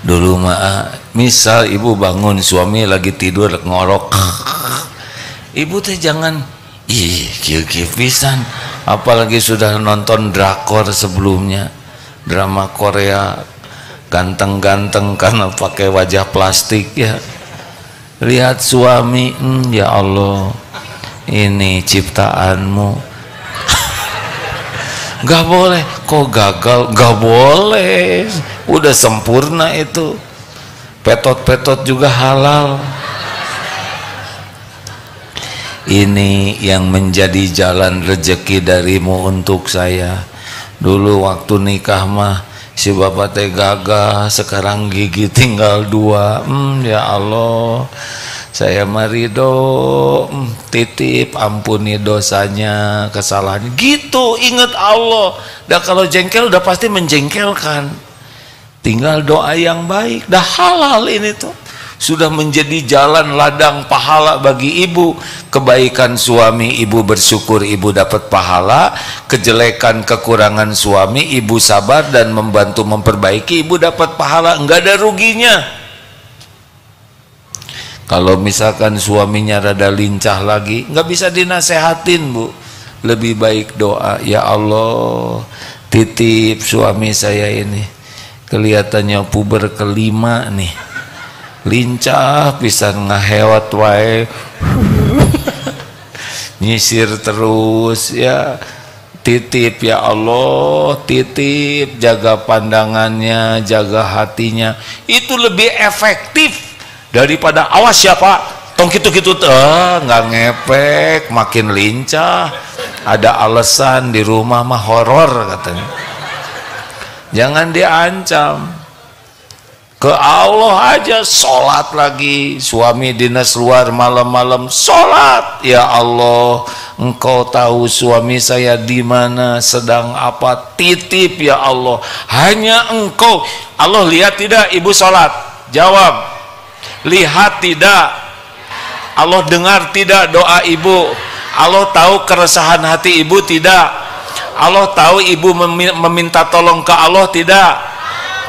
Dulu mah misal ibu bangun, suami lagi tidur ngorok, ibu teh jangan kieu pisan, apalagi sudah nonton drakor sebelumnya, drama Korea ganteng-ganteng karena pakai wajah plastik ya, lihat suami, ya Allah, ini ciptaanmu. Gak boleh, kok gagal? Gak boleh, udah sempurna itu. Petot-petot juga halal. Ini yang menjadi jalan rezeki darimu untuk saya. Dulu waktu nikah mah si bapak teh gagah, sekarang gigi tinggal 2. Ya Allah, saya marido, titip ampuni dosanya, kesalahannya. Gitu, ingat Allah. Dah kalau jengkel udah pasti menjengkelkan. Tinggal doa yang baik, dah halal ini tuh. Sudah menjadi jalan ladang pahala bagi ibu. Kebaikan suami ibu bersyukur, ibu dapat pahala. Kejelekan kekurangan suami ibu sabar dan membantu memperbaiki, ibu dapat pahala. Enggak ada ruginya. Kalau misalkan suaminya rada lincah lagi, nggak bisa dinasehatin, Bu. Lebih baik doa, ya Allah, titip suami saya ini, kelihatannya puber kelima nih, lincah pisan, ngahewat wae, nyisir terus, ya titip ya Allah, titip, jaga pandangannya, jaga hatinya. Itu lebih efektif daripada awas siapa tong gitu-gitu, nggak ngepek, makin lincah, ada alasan di rumah mah horor katanya. Jangan diancam. Ke Allah aja, sholat lagi. Suami dinas luar malam-malam sholat. Ya Allah, Engkau tahu suami saya di mana, sedang apa, titip ya Allah. Hanya Engkau. Allah lihat tidak ibu sholat? Jawab. Lihat tidak? Allah dengar tidak doa ibu? Allah tahu keresahan hati ibu tidak? Allah tahu ibu meminta tolong ke Allah tidak?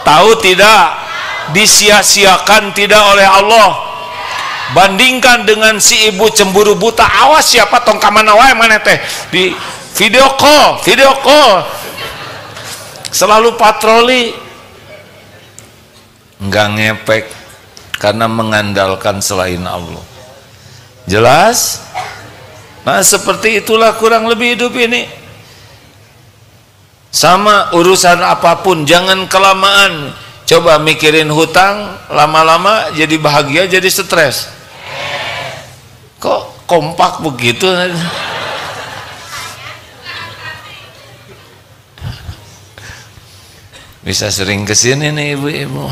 Tahu tidak? Disia-siakan tidak oleh Allah. Bandingkan dengan si ibu cemburu buta, awas siapa tong kamana wae mana teh di video call selalu patroli, nggak ngepek karena mengandalkan selain Allah. Jelas? Nah seperti itulah kurang lebih hidup ini. Sama urusan apapun, jangan kelamaan. Coba mikirin hutang, lama-lama jadi bahagia, jadi stres. Kok kompak begitu? Bisa sering kesini nih ibu-ibu.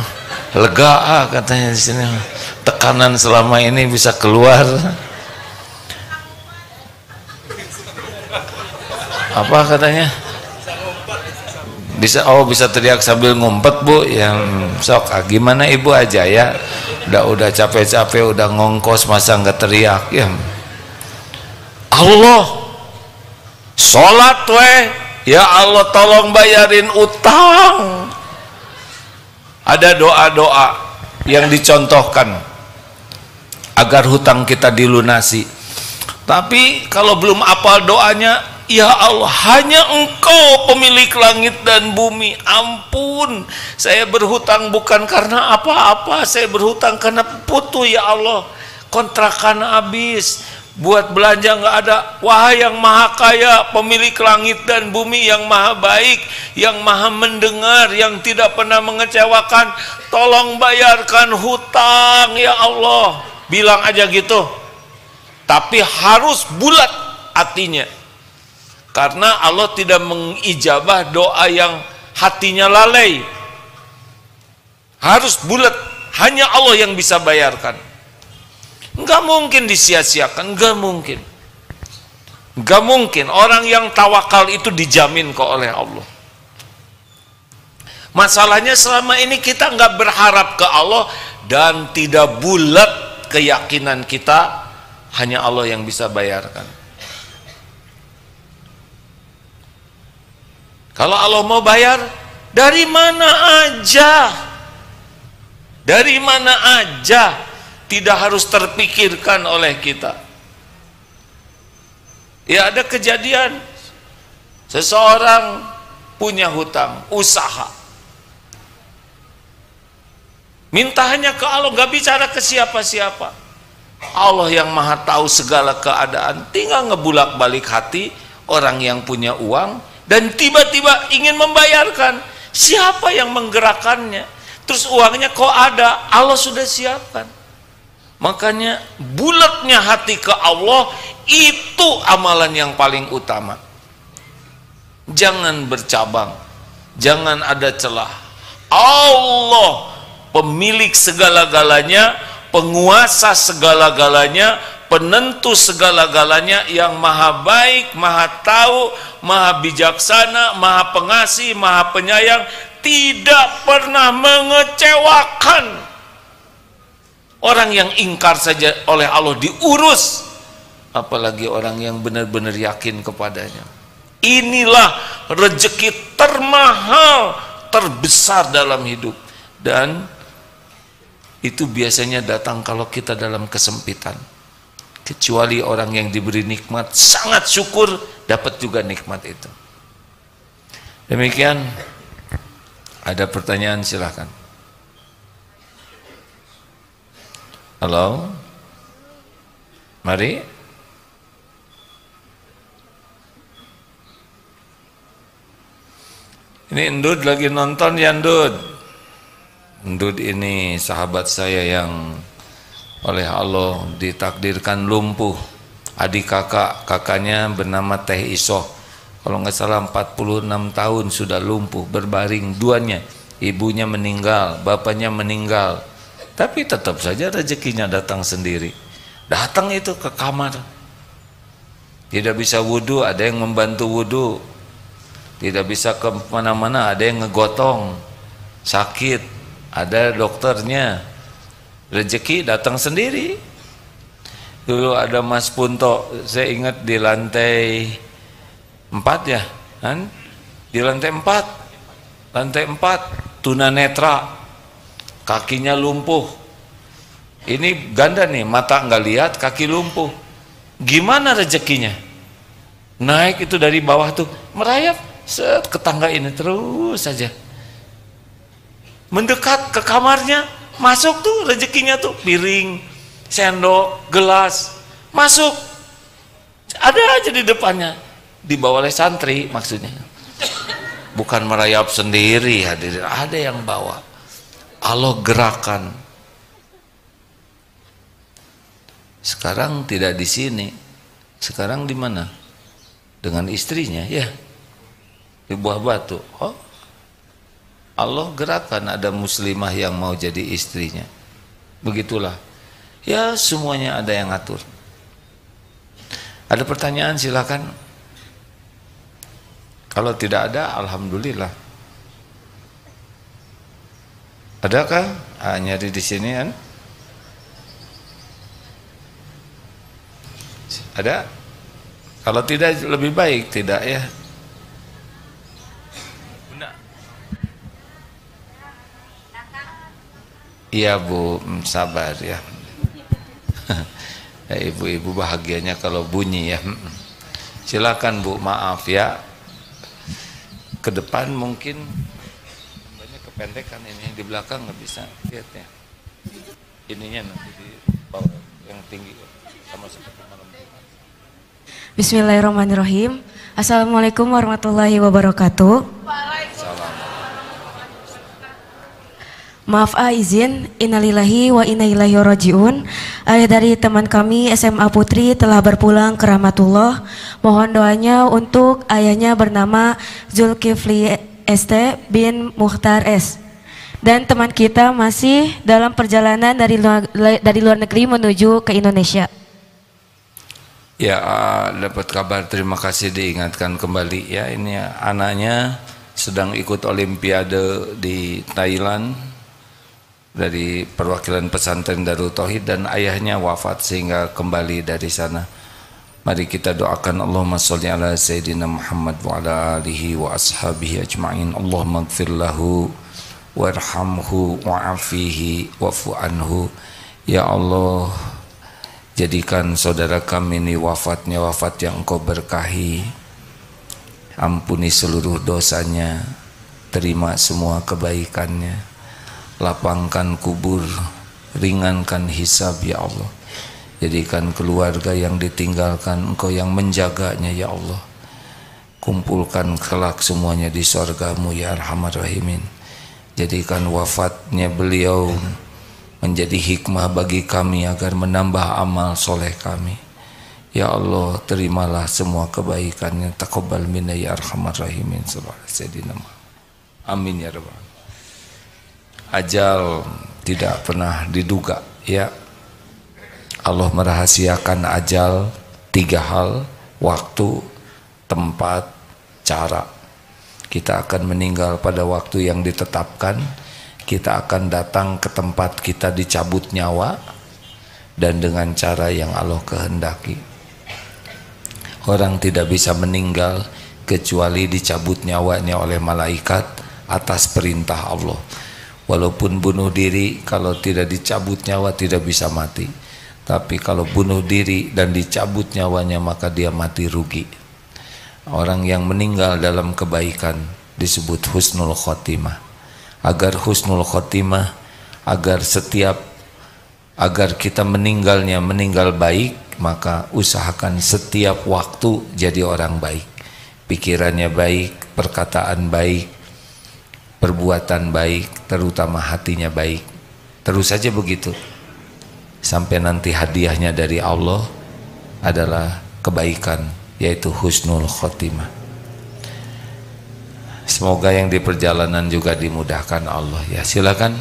Lega katanya di sini. Tekanan selama ini bisa keluar. Apa katanya? Bisa teriak sambil ngumpet, Bu. Yang sok gimana ibu aja ya, udah capek-capek, udah ngongkos, masa nggak teriak ya. Allah sholat ya Allah, tolong bayarin utang. Ada doa-doa yang dicontohkan agar hutang kita dilunasi. Tapi kalau belum apal doanya, ya Allah, hanya Engkau pemilik langit dan bumi. Ampun, saya berhutang bukan karena apa-apa, saya berhutang karena putu ya Allah. Kontrakan habis, buat belanja nggak ada. Wahai yang maha kaya, pemilik langit dan bumi, yang maha baik, yang maha mendengar, yang tidak pernah mengecewakan, tolong bayarkan hutang ya Allah. Bilang aja gitu, tapi harus bulat hatinya. Karena Allah tidak mengijabah doa yang hatinya lalai. Harus bulat, hanya Allah yang bisa bayarkan. Enggak mungkin disia-siakan, enggak mungkin. Enggak mungkin. Orang yang tawakal itu dijamin kok oleh Allah. Masalahnya selama ini kita enggak berharap ke Allah dan tidak bulat keyakinan kita, hanya Allah yang bisa bayarkan. Kalau Allah mau bayar, dari mana aja, dari mana aja, tidak harus terpikirkan oleh kita. Ya ada kejadian, seseorang punya hutang, usaha, minta hanya ke Allah, nggak bicara ke siapa-siapa. Allah yang maha tahu segala keadaan, tinggal ngebulak-balik hati orang yang punya uang dan tiba-tiba ingin membayarkan. Siapa yang menggerakkannya? Terus uangnya kok ada? Allah sudah siapkan. Makanya bulatnya hati ke Allah itu amalan yang paling utama. Jangan bercabang, jangan ada celah. Allah pemilik segala-galanya, penguasa segala-galanya, penentu segala-galanya, yang maha baik, maha tahu, maha bijaksana, maha pengasih, maha penyayang, tidak pernah mengecewakan. Orang yang ingkar saja oleh Allah diurus, apalagi orang yang benar-benar yakin kepadanya. Inilah rezeki termahal, terbesar dalam hidup, dan itu biasanya datang kalau kita dalam kesempitan. Kecuali orang yang diberi nikmat sangat syukur dapat juga nikmat itu. Demikian. Ada pertanyaan, silahkan. Halo, mari. Ini Ndud lagi nonton ya, Ndud. Ndud ini sahabat saya yang oleh Allah ditakdirkan lumpuh. Adik kakaknya bernama Teh Isoh, kalau nggak salah 46 tahun sudah lumpuh, berbaring duanya. Ibunya meninggal, bapaknya meninggal, tapi tetap saja rezekinya datang sendiri. Datang itu ke kamar, tidak bisa wudhu, ada yang membantu wudhu. Tidak bisa ke mana-mana, ada yang ngegotong. Sakit, ada dokternya. Rezeki datang sendiri. Dulu ada Mas Punto, saya ingat di lantai 4 ya kan? Di lantai 4 tunanetra, kakinya lumpuh. Ini ganda nih, mata nggak lihat, kaki lumpuh. Gimana rezekinya? Naik itu dari bawah tuh, merayap set ke tangga ini terus saja. Mendekat ke kamarnya, masuk tuh rezekinya tuh, piring, sendok, gelas, masuk. Ada aja di depannya, dibawa oleh santri maksudnya. Bukan merayap sendiri hadirin, ada yang bawa. Allah gerakan. Sekarang tidak di sini. Sekarang di mana? Dengan istrinya, ya. Di Buah Batu. Oh, Allah gerakan, ada muslimah yang mau jadi istrinya. Begitulah. Ya, semuanya ada yang ngatur. Ada pertanyaan, silakan. Kalau tidak ada, alhamdulillah. Adakah? Nyari di sini kan? Ada? Kalau tidak lebih baik tidak ya. Iya Bu, sabar ya. Ya ibu-ibu bahagianya kalau bunyi ya. Silakan Bu, maaf ya. Ke depan mungkin banyak kependekan ini, di belakang nggak bisa lihat ya. Ininya nanti di bawah yang tinggi sama seperti malam. Bismillahirrahmanirrahim. Assalamualaikum warahmatullahi wabarakatuh. Maaf izin, innalillahi wa inna ilaihi rajiun. Ayah dari teman kami SMA Putri telah berpulang ke rahmatullah. Mohon doanya untuk ayahnya bernama Zulkifli ST bin Mukhtar S. Dan teman kita masih dalam perjalanan dari luar negeri menuju ke Indonesia. Ya, dapat kabar, terima kasih diingatkan kembali ya. Ini anaknya sedang ikut olimpiade di Thailand dari perwakilan pesantren Darut Tauhid, dan ayahnya wafat sehingga kembali dari sana. Mari kita doakan, Allahumma sholli ala sayyidina Muhammad wa ala alihi wa ashabihi ajma'in. Allahumma ighfir lahu warhamhu wa'afihi wa'fu anhu. Ya Allah, jadikan saudara kami ini wafatnya wafat yang Engkau berkahi. Ampuni seluruh dosanya, terima semua kebaikannya, lapangkan kubur, ringankan hisab ya Allah. Jadikan keluarga yang ditinggalkan Engkau yang menjaganya ya Allah. Kumpulkan kelak semuanya di surga-Mu ya Arhamar Rahimin. Jadikan wafatnya beliau menjadi hikmah bagi kami agar menambah amal soleh kami. Ya Allah, terimalah semua kebaikannya. Taqabbal minna ya Arhamar Rahimin. Amin ya Rabbal. Ajal tidak pernah diduga ya. Allah merahasiakan ajal 3 hal: waktu, tempat, cara. Kita akan meninggal pada waktu yang ditetapkan. Kita akan datang ke tempat kita dicabut nyawa, dan dengan cara yang Allah kehendaki. Orang tidak bisa meninggal kecuali dicabut nyawanya oleh malaikat atas perintah Allah. Walaupun bunuh diri, kalau tidak dicabut nyawa tidak bisa mati. Tapi kalau bunuh diri dan dicabut nyawanya, maka dia mati rugi. Orang yang meninggal dalam kebaikan disebut husnul khotimah. Agar husnul khotimah, agar kita meninggal baik, maka usahakan setiap waktu jadi orang baik. Pikirannya baik, perkataan baik, perbuatan baik, terutama hatinya baik. Terus saja begitu. Sampai nanti hadiahnya dari Allah adalah kebaikan, yaitu husnul khotimah. Semoga yang di perjalanan juga dimudahkan Allah ya. Silakan,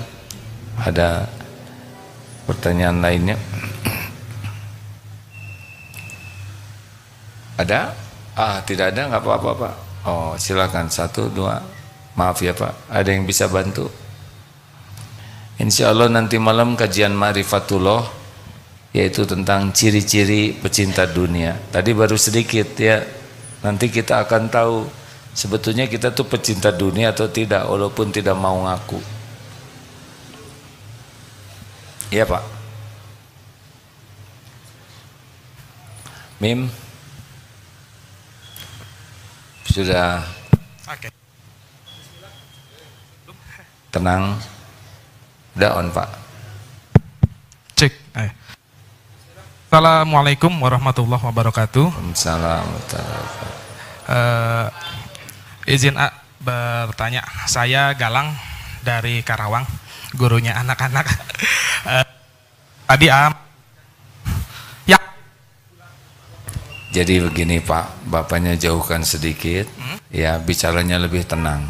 ada pertanyaan lainnya? Ada? Tidak ada, nggak apa-apa Pak. Oh, silakan. 1, 2. Maaf ya Pak, ada yang bisa bantu? Insya Allah nanti malam kajian Ma'rifatullah, yaitu tentang ciri-ciri pecinta dunia. Tadi baru sedikit ya. Nanti kita akan tahu sebetulnya kita tuh pecinta dunia atau tidak, walaupun tidak mau ngaku. Iya Pak. Mim sudah. Oke. Tenang. Udah on Pak. Cek. Assalamualaikum warahmatullahi wabarakatuh. Assalamualaikum. Izin bertanya, saya Galang dari Karawang, gurunya anak-anak. Tadi ya. Jadi begini Pak, Bapaknya jauhkan sedikit, ya bicaranya lebih tenang.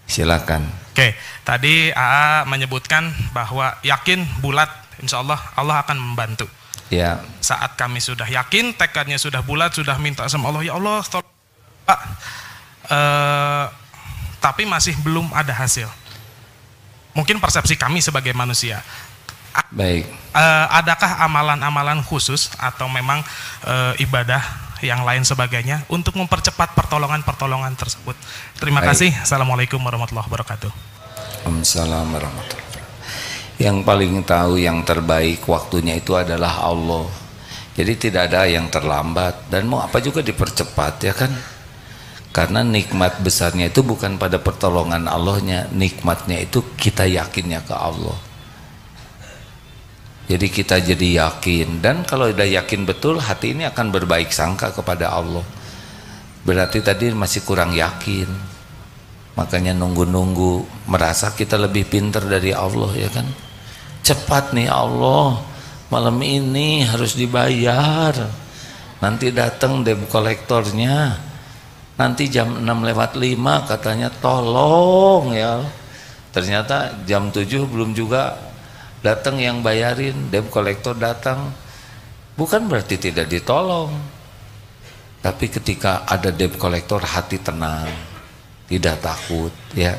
Silakan. Oke, tadi AA menyebutkan bahwa yakin bulat, insya Allah Allah akan membantu. Ya. Saat kami sudah yakin, tekadnya sudah bulat, sudah minta sama Allah, ya Allah, tolong Pak. Tapi masih belum ada hasil. Mungkin persepsi kami sebagai manusia. Baik. Adakah amalan-amalan khusus atau memang ibadah yang lain sebagainya untuk mempercepat pertolongan-pertolongan tersebut? Terima kasih. Assalamualaikum warahmatullahi wabarakatuh. Assalamualaikum warahmatullahi wabarakatuh. Yang paling tahu yang terbaik waktunya itu adalah Allah. Jadi tidak ada yang terlambat, dan mau apa juga dipercepat ya kan? Karena nikmat besarnya itu bukan pada pertolongan Allahnya, nikmatnya itu kita yakinnya ke Allah. Jadi kita jadi yakin, dan kalau udah yakin betul, hati ini akan berbaik sangka kepada Allah. Berarti tadi masih kurang yakin, makanya nunggu-nunggu, merasa kita lebih pintar dari Allah ya kan. Cepat nih Allah, malam ini harus dibayar, nanti datang debt kolektornya, nanti jam 6:05 katanya tolong ya. Ternyata jam 7 belum juga datang yang bayarin, debt kolektor datang. Bukan berarti tidak ditolong, tapi ketika ada debt kolektor hati tenang, tidak takut ya.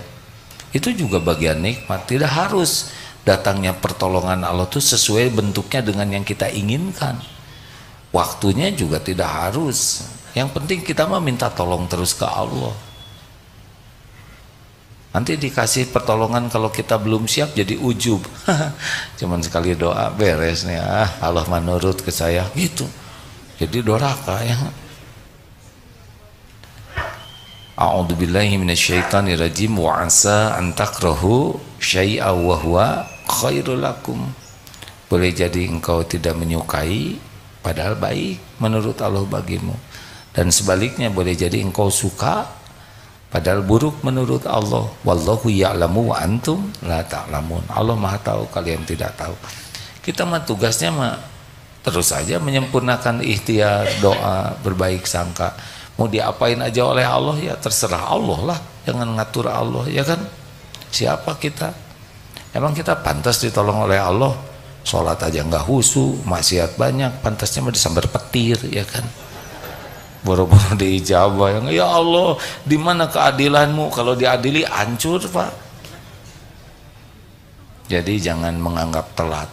Itu juga bagian nikmat. Tidak harus datangnya pertolongan Allah itu sesuai bentuknya dengan yang kita inginkan. Waktunya juga tidak harus. Yang penting kita mah minta tolong terus ke Allah. Nanti dikasih pertolongan kalau kita belum siap jadi ujub. Cuman sekali doa beres nih, Allah menurut ke saya gitu. Jadi doraka ya. A'udzubillahi minasyaitonirrajim wa asa an takrahu syai'a wa huwa khairul lakum Boleh jadi engkau tidak menyukai, padahal baik menurut Allah bagimu. Dan sebaliknya boleh jadi engkau suka, padahal buruk menurut Allah. Wallahu ya'lamu wa antum la ta'lamun. Allah Maha tahu, kalian tidak tahu. Kita mah tugasnya mah terus saja menyempurnakan ikhtiar, doa, berbaik sangka. Mau diapain aja oleh Allah ya terserah Allah lah, jangan ngatur Allah, ya kan? Siapa kita? Emang kita pantas ditolong oleh Allah? Sholat aja nggak khusyuk, maksiat banyak, pantasnya mah disambar petir, ya kan? Boro-boro diijabah, yang ya Allah, di mana keadilanmu? Kalau diadili hancur, Pak. Jadi jangan menganggap telat.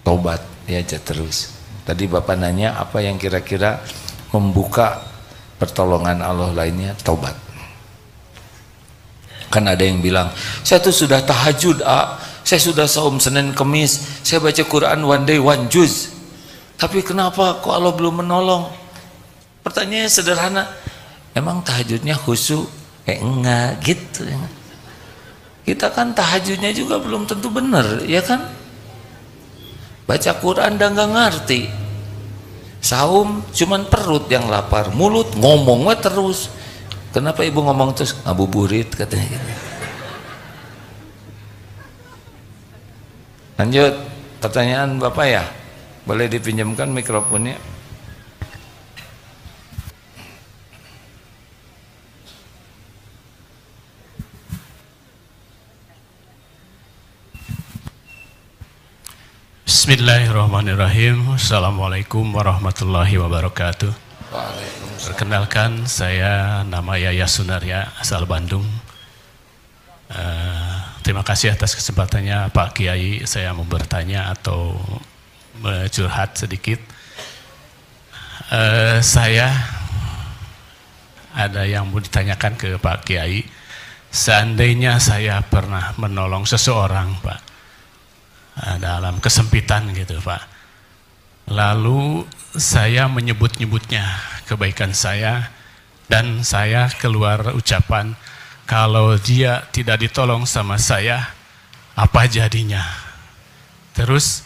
Tobat ya aja terus. Tadi Bapak nanya apa yang kira-kira membuka pertolongan Allah lainnya? Tobat. Kan ada yang bilang, saya tuh sudah tahajud, saya sudah saum Senin Kemis, saya baca Quran one day one juz, tapi kenapa kok Allah belum menolong? Pertanyaannya sederhana, emang tahajudnya khusyuk? Enggak gitu. Kita kan tahajudnya juga belum tentu benar, ya kan? Baca Quran dan nggak ngerti, saum cuman perut yang lapar, mulut ngomong terus. Kenapa ibu ngomong terus? Ngabuburit katanya gitu. Lanjut, pertanyaan Bapak ya, boleh dipinjamkan mikrofonnya. Bismillahirrahmanirrahim. Assalamualaikum warahmatullahi wabarakatuh. Perkenalkan, saya nama Yaya Sunaria, asal Bandung. Terima kasih atas kesempatannya Pak Kiai. Saya mau bertanya atau curhat sedikit. Saya ada yang mau ditanyakan ke Pak Kiai. Seandainya saya pernah menolong seseorang, Pak, dalam kesempitan gitu, Pak, lalu saya menyebut-nyebutnya kebaikan saya, dan saya keluar ucapan, kalau dia tidak ditolong sama saya, apa jadinya? Terus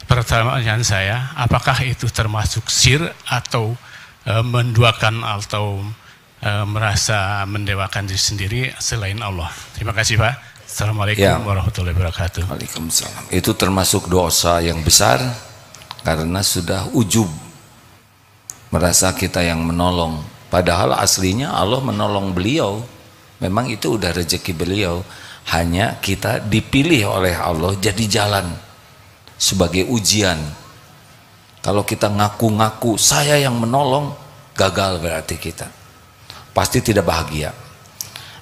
pertanyaan saya, apakah itu termasuk sir atau menduakan atau merasa mendewakan diri sendiri selain Allah? Terima kasih, Pak. Assalamualaikum warahmatullahi wabarakatuh. Waalaikumsalam. Itu termasuk dosa yang besar karena sudah ujub, merasa kita yang menolong, padahal aslinya Allah menolong beliau. Memang itu udah rezeki beliau, hanya kita dipilih oleh Allah jadi jalan sebagai ujian. Kalau kita ngaku-ngaku saya yang menolong, gagal berarti kita pasti tidak bahagia,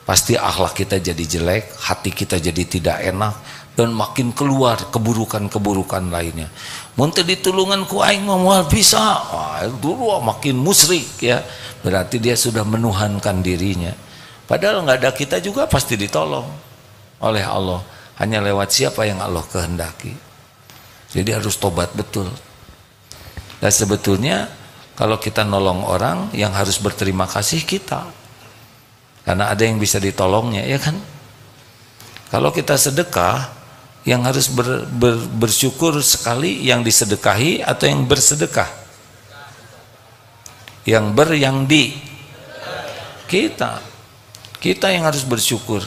pasti akhlak kita jadi jelek, hati kita jadi tidak enak, dan makin keluar keburukan-keburukan lainnya. Muntah ditulungan ku aing moal bisa, dulu makin musyrik ya. Berarti dia sudah menuhankan dirinya. Padahal nggak ada kita juga pasti ditolong oleh Allah. Hanya lewat siapa yang Allah kehendaki. Jadi harus tobat betul. Dan sebetulnya kalau kita nolong orang, yang harus berterima kasih kita. Karena ada yang bisa ditolongnya, ya kan? Kalau kita sedekah, yang harus bersyukur sekali yang disedekahi atau yang bersedekah? Yang di kita yang harus bersyukur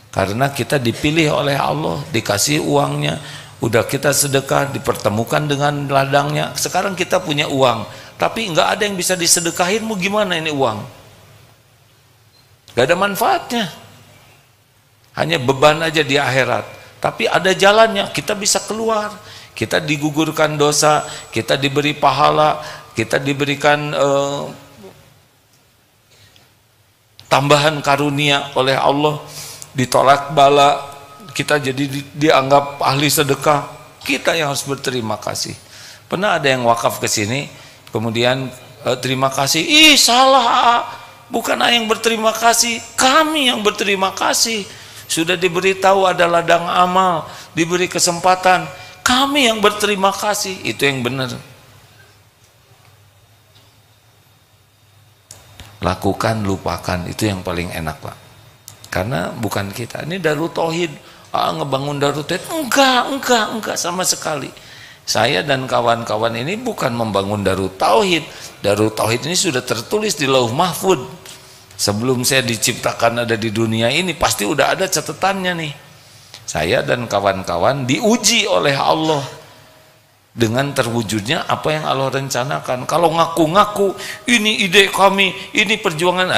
karena kita dipilih oleh Allah, dikasih uangnya, udah kita sedekah, dipertemukan dengan ladangnya. Sekarang kita punya uang, tapi nggak ada yang bisa disedekahin, mau gimana ini uang? Nggak ada manfaatnya, hanya beban aja di akhirat. Tapi ada jalannya, kita bisa keluar, kita digugurkan dosa, kita diberi pahala, kita diberikan tambahan karunia oleh Allah, ditolak bala, kita jadi dianggap ahli sedekah. Kita yang harus berterima kasih. Pernah ada yang wakaf ke sini, kemudian terima kasih, ih salah, bukan yang berterima kasih, kami yang berterima kasih. Sudah diberitahu ada ladang amal, diberi kesempatan, kami yang berterima kasih. Itu yang benar. Lakukan, lupakan, itu yang paling enak, Pak. Karena bukan kita, ini Darut Tauhid, ngebangun Darut Tauhid. Enggak sama sekali. Saya dan kawan-kawan ini bukan membangun Darut Tauhid. Darut Tauhid ini sudah tertulis di Lauh Mahfud. Sebelum saya diciptakan ada di dunia ini, pasti udah ada catatannya nih. Saya dan kawan-kawan diuji oleh Allah dengan terwujudnya apa yang Allah rencanakan. Kalau ngaku-ngaku ini ide kami, ini perjuangan,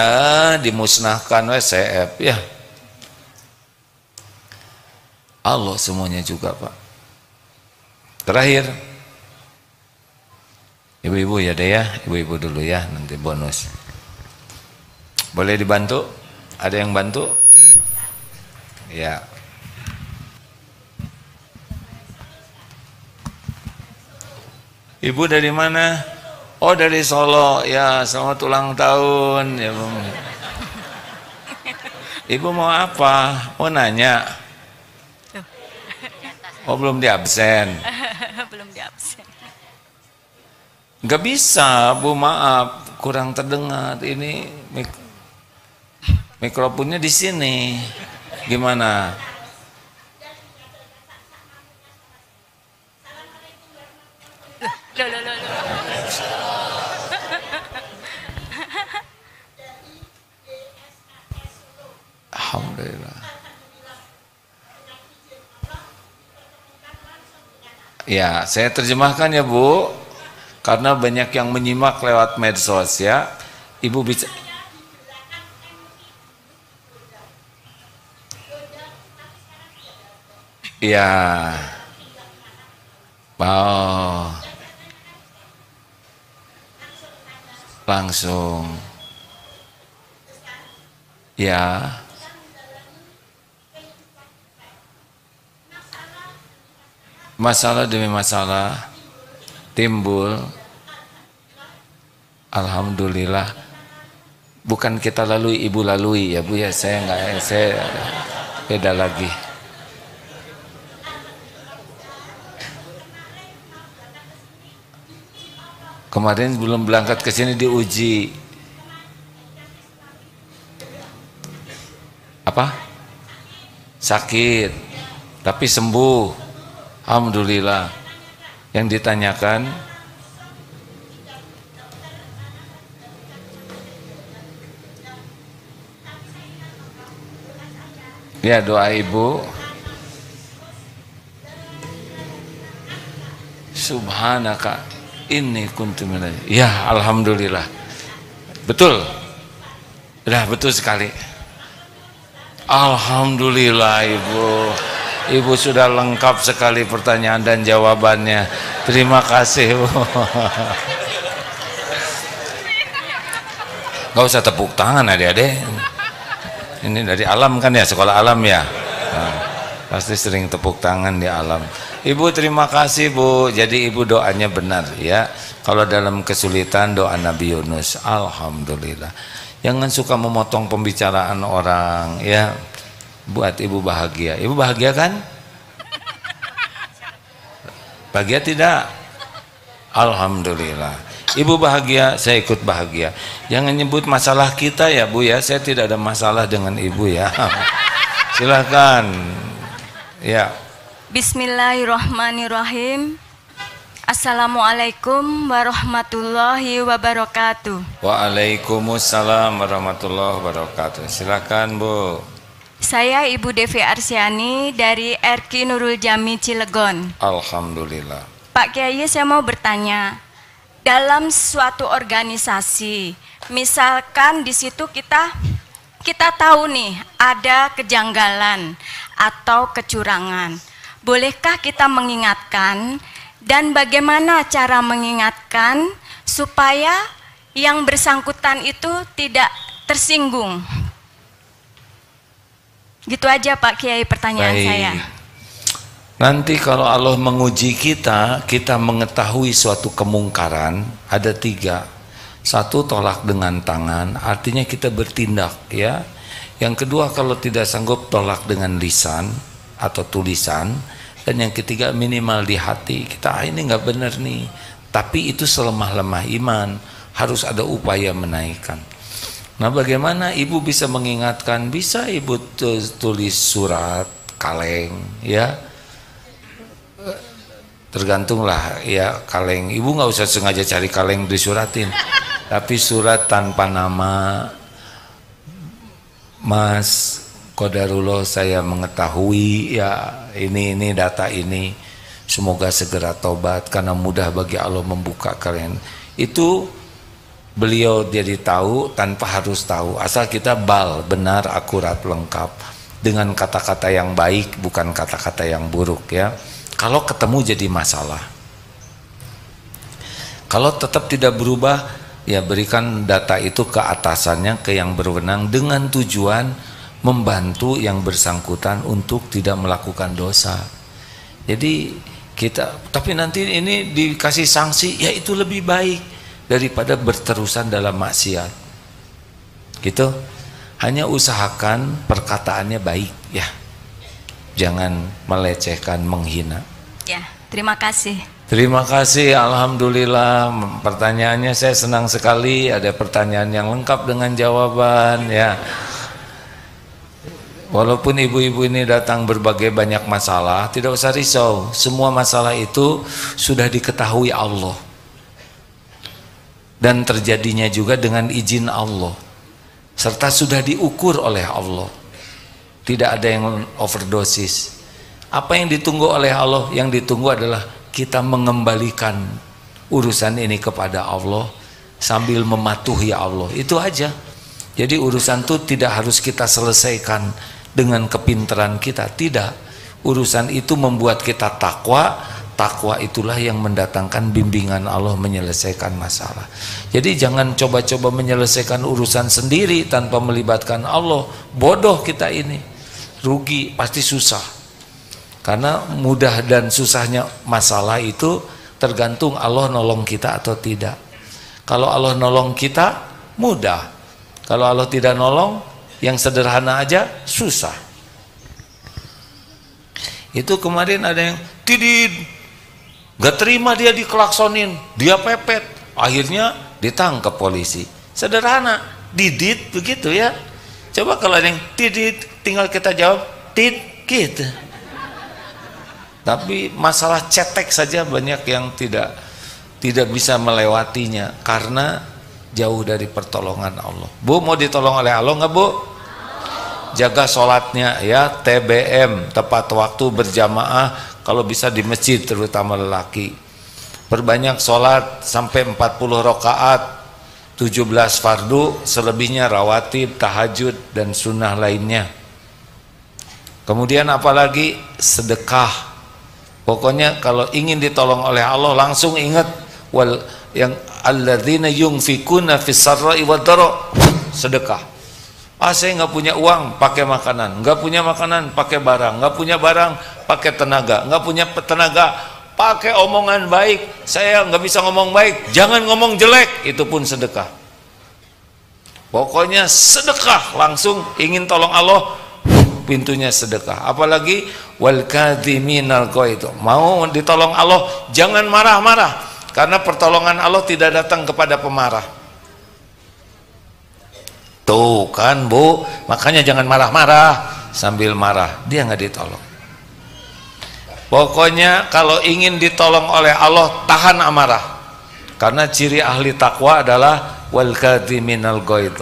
dimusnahkan CF ya. Allah semuanya juga, Pak. Terakhir, ibu-ibu ya deh ya, ibu-ibu dulu ya, nanti bonus. Boleh dibantu? Ada yang bantu? Ya. Ibu dari mana? Oh, dari Solo. Ya, selamat ulang tahun ya, Bung. Ibu mau apa? Mau nanya? Oh, belum diabsen. Belum diabsen. Gak bisa, Bu, maaf, kurang terdengar. Ini mikrofonnya di sini. Gimana? Alhamdulillah. Ya, saya terjemahkan ya, Bu. Karena banyak yang menyimak lewat medsos ya. Ibu bisa. Ya. Oh. Langsung. Ya. Masalah demi masalah timbul. Alhamdulillah. Bukan kita lalui, ibu lalui ya, Bu ya. Saya beda lagi. Kemarin belum berangkat ke sini diuji. Apa? Sakit, tapi sembuh. Alhamdulillah. Yang ditanyakan, ya doa ibu. Subhanaka inni kuntu minal. Ya, alhamdulillah. Betul. Udah betul sekali. Alhamdulillah, Ibu. Ibu sudah lengkap sekali pertanyaan dan jawabannya. Terima kasih, Bu. Gak usah tepuk tangan adik-adik. Ini dari alam kan ya, sekolah alam ya. Nah, pasti sering tepuk tangan di alam. Ibu terima kasih, Bu. Jadi ibu doanya benar ya. Kalau dalam kesulitan doa Nabi Yunus. Alhamdulillah. Jangan suka memotong pembicaraan orang ya. Buat ibu bahagia. Ibu bahagia kan? Bahagia tidak? Alhamdulillah. Ibu bahagia, saya ikut bahagia. Jangan nyebut masalah kita ya, Bu ya. Saya tidak ada masalah dengan ibu ya. Silakan. Ya. Bismillahirrahmanirrahim. Assalamualaikum warahmatullahi wabarakatuh. Waalaikumsalam warahmatullahi wabarakatuh. Silakan, Bu. Saya Ibu Devi Arsyani dari RK Nurul Jami Cilegon. Alhamdulillah. Pak Kiai, saya mau bertanya, dalam suatu organisasi, misalkan di situ kita tahu nih ada kejanggalan atau kecurangan, bolehkah kita mengingatkan dan bagaimana cara mengingatkan supaya yang bersangkutan itu tidak tersinggung? Gitu aja Pak Kiai pertanyaan saya. Nanti kalau Allah menguji kita, kita mengetahui suatu kemungkaran, ada 3. 1, tolak dengan tangan, artinya kita bertindak ya. Yang kedua, kalau tidak sanggup, tolak dengan lisan atau tulisan. Dan yang ketiga, minimal di hati, kita ini nggak benar nih. Tapi itu selemah-lemah iman, harus ada upaya menaikkan. Nah, bagaimana ibu bisa mengingatkan? Bisa ibu tulis surat kaleng ya, tergantunglah ya kaleng. Ibu nggak usah sengaja cari kaleng disuratin, tapi surat tanpa nama, Mas Qadarullah saya mengetahui ya ini data ini, semoga segera tobat karena mudah bagi Allah membuka kalian. Itu beliau jadi tahu tanpa harus tahu, asal kita benar, akurat, lengkap dengan kata-kata yang baik, bukan kata-kata yang buruk ya. Kalau ketemu jadi masalah, kalau tetap tidak berubah ya berikan data itu ke atasannya, ke yang berwenang, dengan tujuan membantu yang bersangkutan untuk tidak melakukan dosa. Jadi kita, tapi nanti ini dikasih sanksi, ya itu lebih baik daripada berterusan dalam maksiat gitu. Hanya usahakan perkataannya baik ya, jangan melecehkan, menghina ya. Terima kasih. Terima kasih, alhamdulillah. Pertanyaannya saya senang sekali, ada pertanyaan yang lengkap dengan jawaban ya. Walaupun ibu-ibu ini datang berbagai banyak masalah, tidak usah risau, semua masalah itu sudah diketahui Allah dan terjadinya juga dengan izin Allah, serta sudah diukur oleh Allah. Tidak ada yang overdosis. Apa yang ditunggu oleh Allah? Yang ditunggu adalah kita mengembalikan urusan ini kepada Allah sambil mematuhi Allah, itu aja. Jadi urusan itu tidak harus kita selesaikan dengan kepintaran kita, tidak. Urusan itu membuat kita takwa, takwa itulah yang mendatangkan bimbingan Allah menyelesaikan masalah. Jadi jangan coba-coba menyelesaikan urusan sendiri tanpa melibatkan Allah. Bodoh kita ini, rugi, pasti susah. Karena mudah dan susahnya masalah itu tergantung Allah nolong kita atau tidak. Kalau Allah nolong kita mudah, kalau Allah tidak nolong, yang sederhana aja susah. Itu kemarin ada yang tidid, gak terima, dia dikelaksonin, dia pepet, akhirnya ditangkap polisi. Sederhana, didit begitu ya. Coba kalau ada yang tidid, tinggal kita jawab tid gitu. Tapi masalah cetek saja banyak yang tidak bisa melewatinya karena jauh dari pertolongan Allah. Bu, mau ditolong oleh Allah nggak Bu? Jaga sholatnya ya, TBM, tepat waktu, berjamaah, kalau bisa di masjid terutama lelaki. Perbanyak sholat sampai 40 rakaat, 17 fardu, selebihnya rawatib, tahajud dan sunnah lainnya. Kemudian apalagi sedekah. Pokoknya kalau ingin ditolong oleh Allah langsung ingat yang alladzina yunfikuna fis sarra'i wad dharra, sedekah. Saya nggak punya uang, pakai makanan. Nggak punya makanan, pakai barang. Nggak punya barang, pakai tenaga. Nggak punya tenaga, pakai omongan baik. Saya nggak bisa ngomong baik, jangan ngomong jelek, itu pun sedekah. Pokoknya sedekah, langsung ingin tolong Allah, pintunya sedekah. Apalagi wal kadhiminal ghaidh, mau ditolong Allah jangan marah-marah, karena pertolongan Allah tidak datang kepada pemarah. Tuh kan Bu, makanya jangan marah-marah, sambil marah dia nggak ditolong. Pokoknya kalau ingin ditolong oleh Allah, tahan amarah, karena ciri ahli takwa adalah wal kadhiminal ghaidh,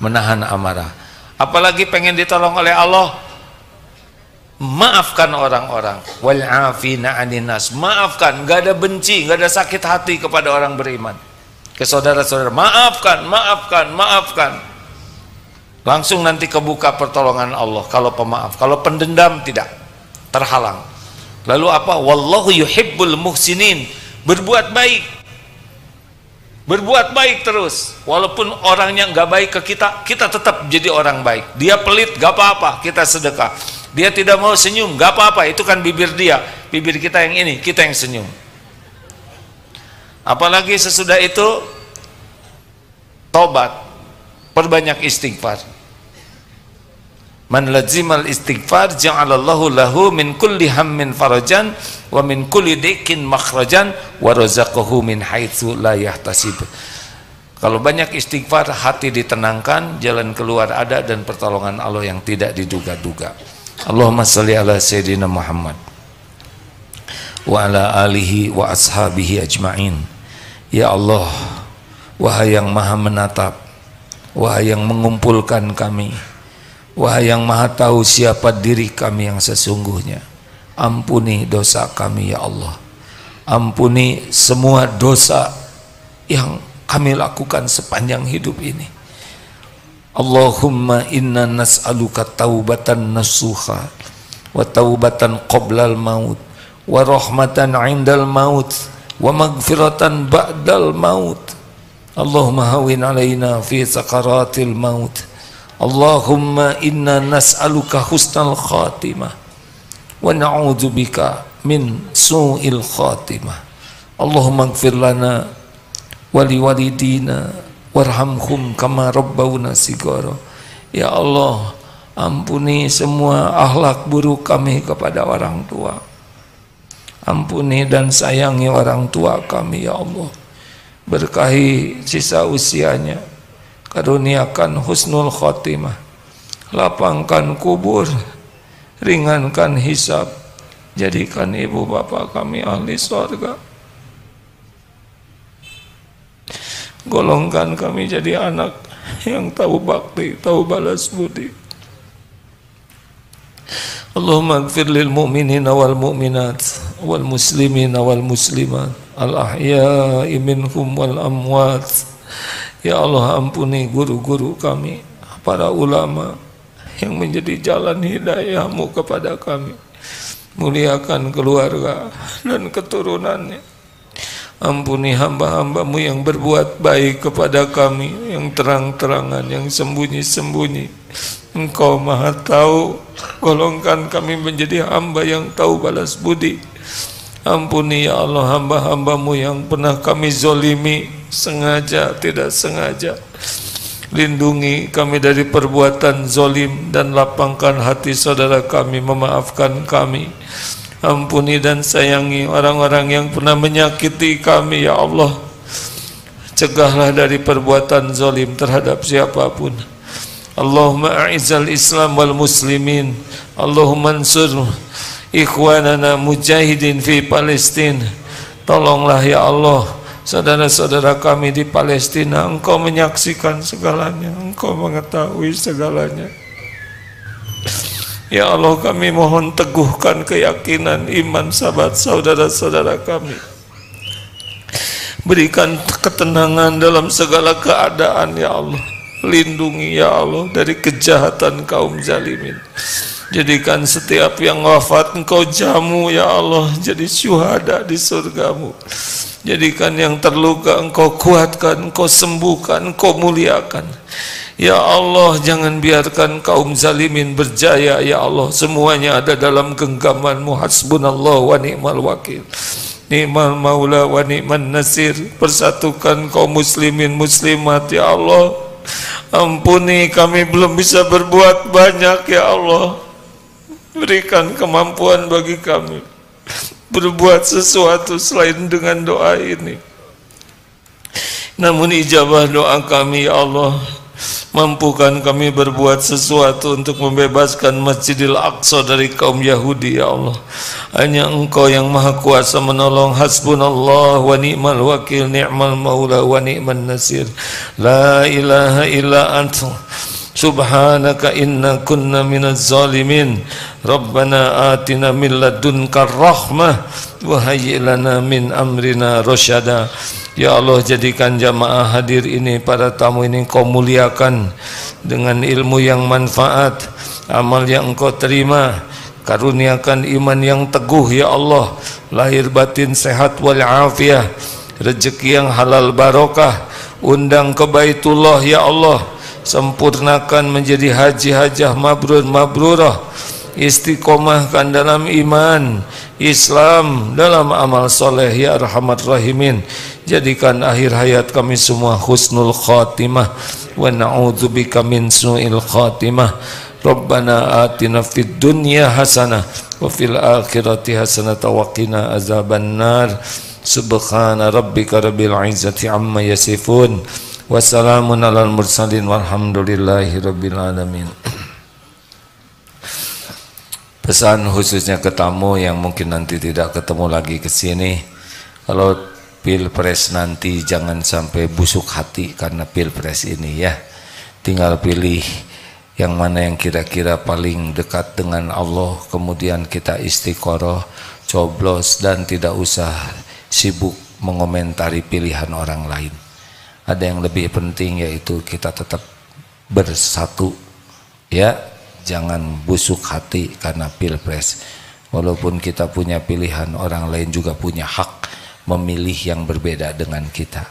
menahan amarah. Apalagi pengen ditolong oleh Allah, maafkan orang-orang, wal afina 'anin nas, maafkan, nggak ada benci, nggak ada sakit hati kepada orang beriman, ke saudara-saudara, maafkan. Langsung nanti kebuka pertolongan Allah kalau pemaaf. Kalau pendendam tidak, terhalang. Lalu apa? Wallahu yuhibbul muhsinin, berbuat baik terus. Walaupun orangnya nggak baik ke kita, kita tetap jadi orang baik. Dia pelit, gak apa-apa, kita sedekah. Dia tidak mau senyum, gak apa-apa, itu kan bibir dia, bibir kita yang ini, kita yang senyum. Apalagi sesudah itu tobat, perbanyak istighfar. Man lazimal istighfar ja'alallahu lahu min kulli hammin farajan wa min kulli dikin makhrajan wa razaqahu min haitsu la yahtasib. Kalau banyak istighfar, hati ditenangkan, jalan keluar ada, dan pertolongan Allah yang tidak diduga-duga. Allahumma salli ala Sayyidina Muhammad wa ala alihi wa ashabihi ajma'in. Ya Allah, wahai yang maha menatap, wahai yang mengumpulkan kami, wahai yang maha tahu siapa diri kami yang sesungguhnya, ampuni dosa kami ya Allah. Ampuni semua dosa yang kami lakukan sepanjang hidup ini. Allahumma inna nas'aluka taubatan nasuha wa taubatan qoblal maut wa rahmatan indal maut wa magfiratan ba'dal maut. Allahumma hawin alaina fi sakaratil maut. Allahumma inna nas'aluka husnal khatimah wa na'udzubika min su'il khatimah. Allahumma ighfir lana wa liwalidina warhamhum kama rabbawna sigara. Ya Allah, ampuni semua akhlak buruk kami kepada orang tua. Ampuni dan sayangi orang tua kami ya Allah. Berkahi sisa usianya, karuniakan husnul khatimah, lapangkan kubur, ringankan hisab, jadikan ibu bapak kami ahli surga. Golongkan kami jadi anak yang tahu bakti, tahu balas budi. Allahumma ighfir lil mu'minina wal mu'minat wal muslimina wal muslimat al ahya'i minhum wal amwat. Ya Allah, ampuni guru-guru kami, para ulama yang menjadi jalan hidayah-Mu kepada kami. Muliakan keluarga dan keturunannya. Ampuni hamba-hamba-Mu yang berbuat baik kepada kami, yang terang-terangan, yang sembunyi-sembunyi. Engkau maha tahu. Golongkan kami menjadi hamba yang tahu balas budi. Ampuni ya Allah hamba-hamba-Mu yang pernah kami zolimi, sengaja, tidak sengaja. Lindungi kami dari perbuatan zolim dan lapangkan hati saudara kami memaafkan kami. Ampuni dan sayangi orang-orang yang pernah menyakiti kami ya Allah. Cegahlah dari perbuatan zolim terhadap siapapun. Allahumma a'izzal Islam wal muslimin. Allahumma ansur ikhwanana mujahidin fi Palestina. Tolonglah ya Allah saudara-saudara kami di Palestina. Engkau menyaksikan segalanya, Engkau mengetahui segalanya. Ya Allah, kami mohon teguhkan keyakinan iman saudara-saudara kami. Berikan ketenangan dalam segala keadaan ya Allah. Lindungi ya Allah dari kejahatan kaum zalimin. Jadikan setiap yang wafat Engkau jamu ya Allah, jadi syuhada di surga-Mu. Jadikan yang terluka Engkau kuatkan, Engkau sembuhkan, Engkau muliakan. Ya Allah, jangan biarkan kaum zalimin berjaya ya Allah. Semuanya ada dalam genggaman-Mu. Hasbunallah wa ni'mal wakil, ni'mal maula wa ni'man nasir. Persatukan kaum muslimin muslimat ya Allah. Ampuni kami belum bisa berbuat banyak ya Allah. Berikan kemampuan bagi kami berbuat sesuatu selain dengan doa ini. Namun ijabah doa kami ya Allah. Mampukan kami berbuat sesuatu untuk membebaskan Masjidil Aqsa dari kaum Yahudi ya Allah. Hanya Engkau yang maha kuasa menolong. Hasbunallah wa ni'mal wakil, ni'mal maula wa ni'man nasir. La ilaha illa anta subhanaka inna kunna minaz zalimin. Rabbana atina min ladunka rahmah wa hayyi lana min amrina rasyada. Ya Allah, jadikan jamaah hadir ini, para tamu ini Engkau muliakan dengan ilmu yang manfaat, amal yang Engkau terima. Karuniakan iman yang teguh ya Allah, lahir batin sehat wal afiyah, rezeki yang halal barokah. Undang ke Baitullah ya Allah, sempurnakan menjadi haji hajah mabrur mabrurah. Istiqomahkan dalam iman Islam, dalam amal soleh ya arhamar rahimin. Jadikan akhir hayat kami semua husnul khatimah wa na'udzubika min su'il khatimah. Rabbana atina fid dunya hasanah wa fil akhirati hasanah wa qina azaban nar. Subhana rabbika rabbil izzati amma yasifun wa salamun alal mursalin walhamdulillahi rabbil alamin. Pesan khususnya ke tamu yang mungkin nanti tidak ketemu lagi ke sini, kalau pilpres nanti jangan sampai busuk hati karena pilpres ini ya. Tinggal pilih yang mana yang kira-kira paling dekat dengan Allah, kemudian kita istiqoroh, coblos, dan tidak usah sibuk mengomentari pilihan orang lain. Ada yang lebih penting, yaitu kita tetap bersatu ya. Jangan busuk hati karena pilpres. Walaupun kita punya pilihan, orang lain juga punya hak memilih yang berbeda dengan kita.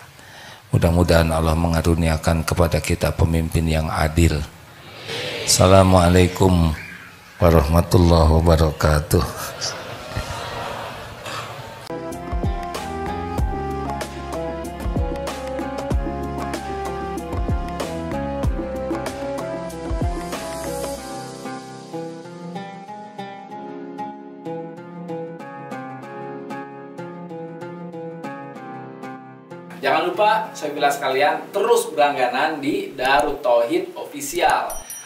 Mudah-mudahan Allah mengaruniakan kepada kita pemimpin yang adil. Assalamualaikum warahmatullahi wabarakatuh. Jangan lupa, saya bilang sekalian, terus berlangganan di Darut Tauhid Official.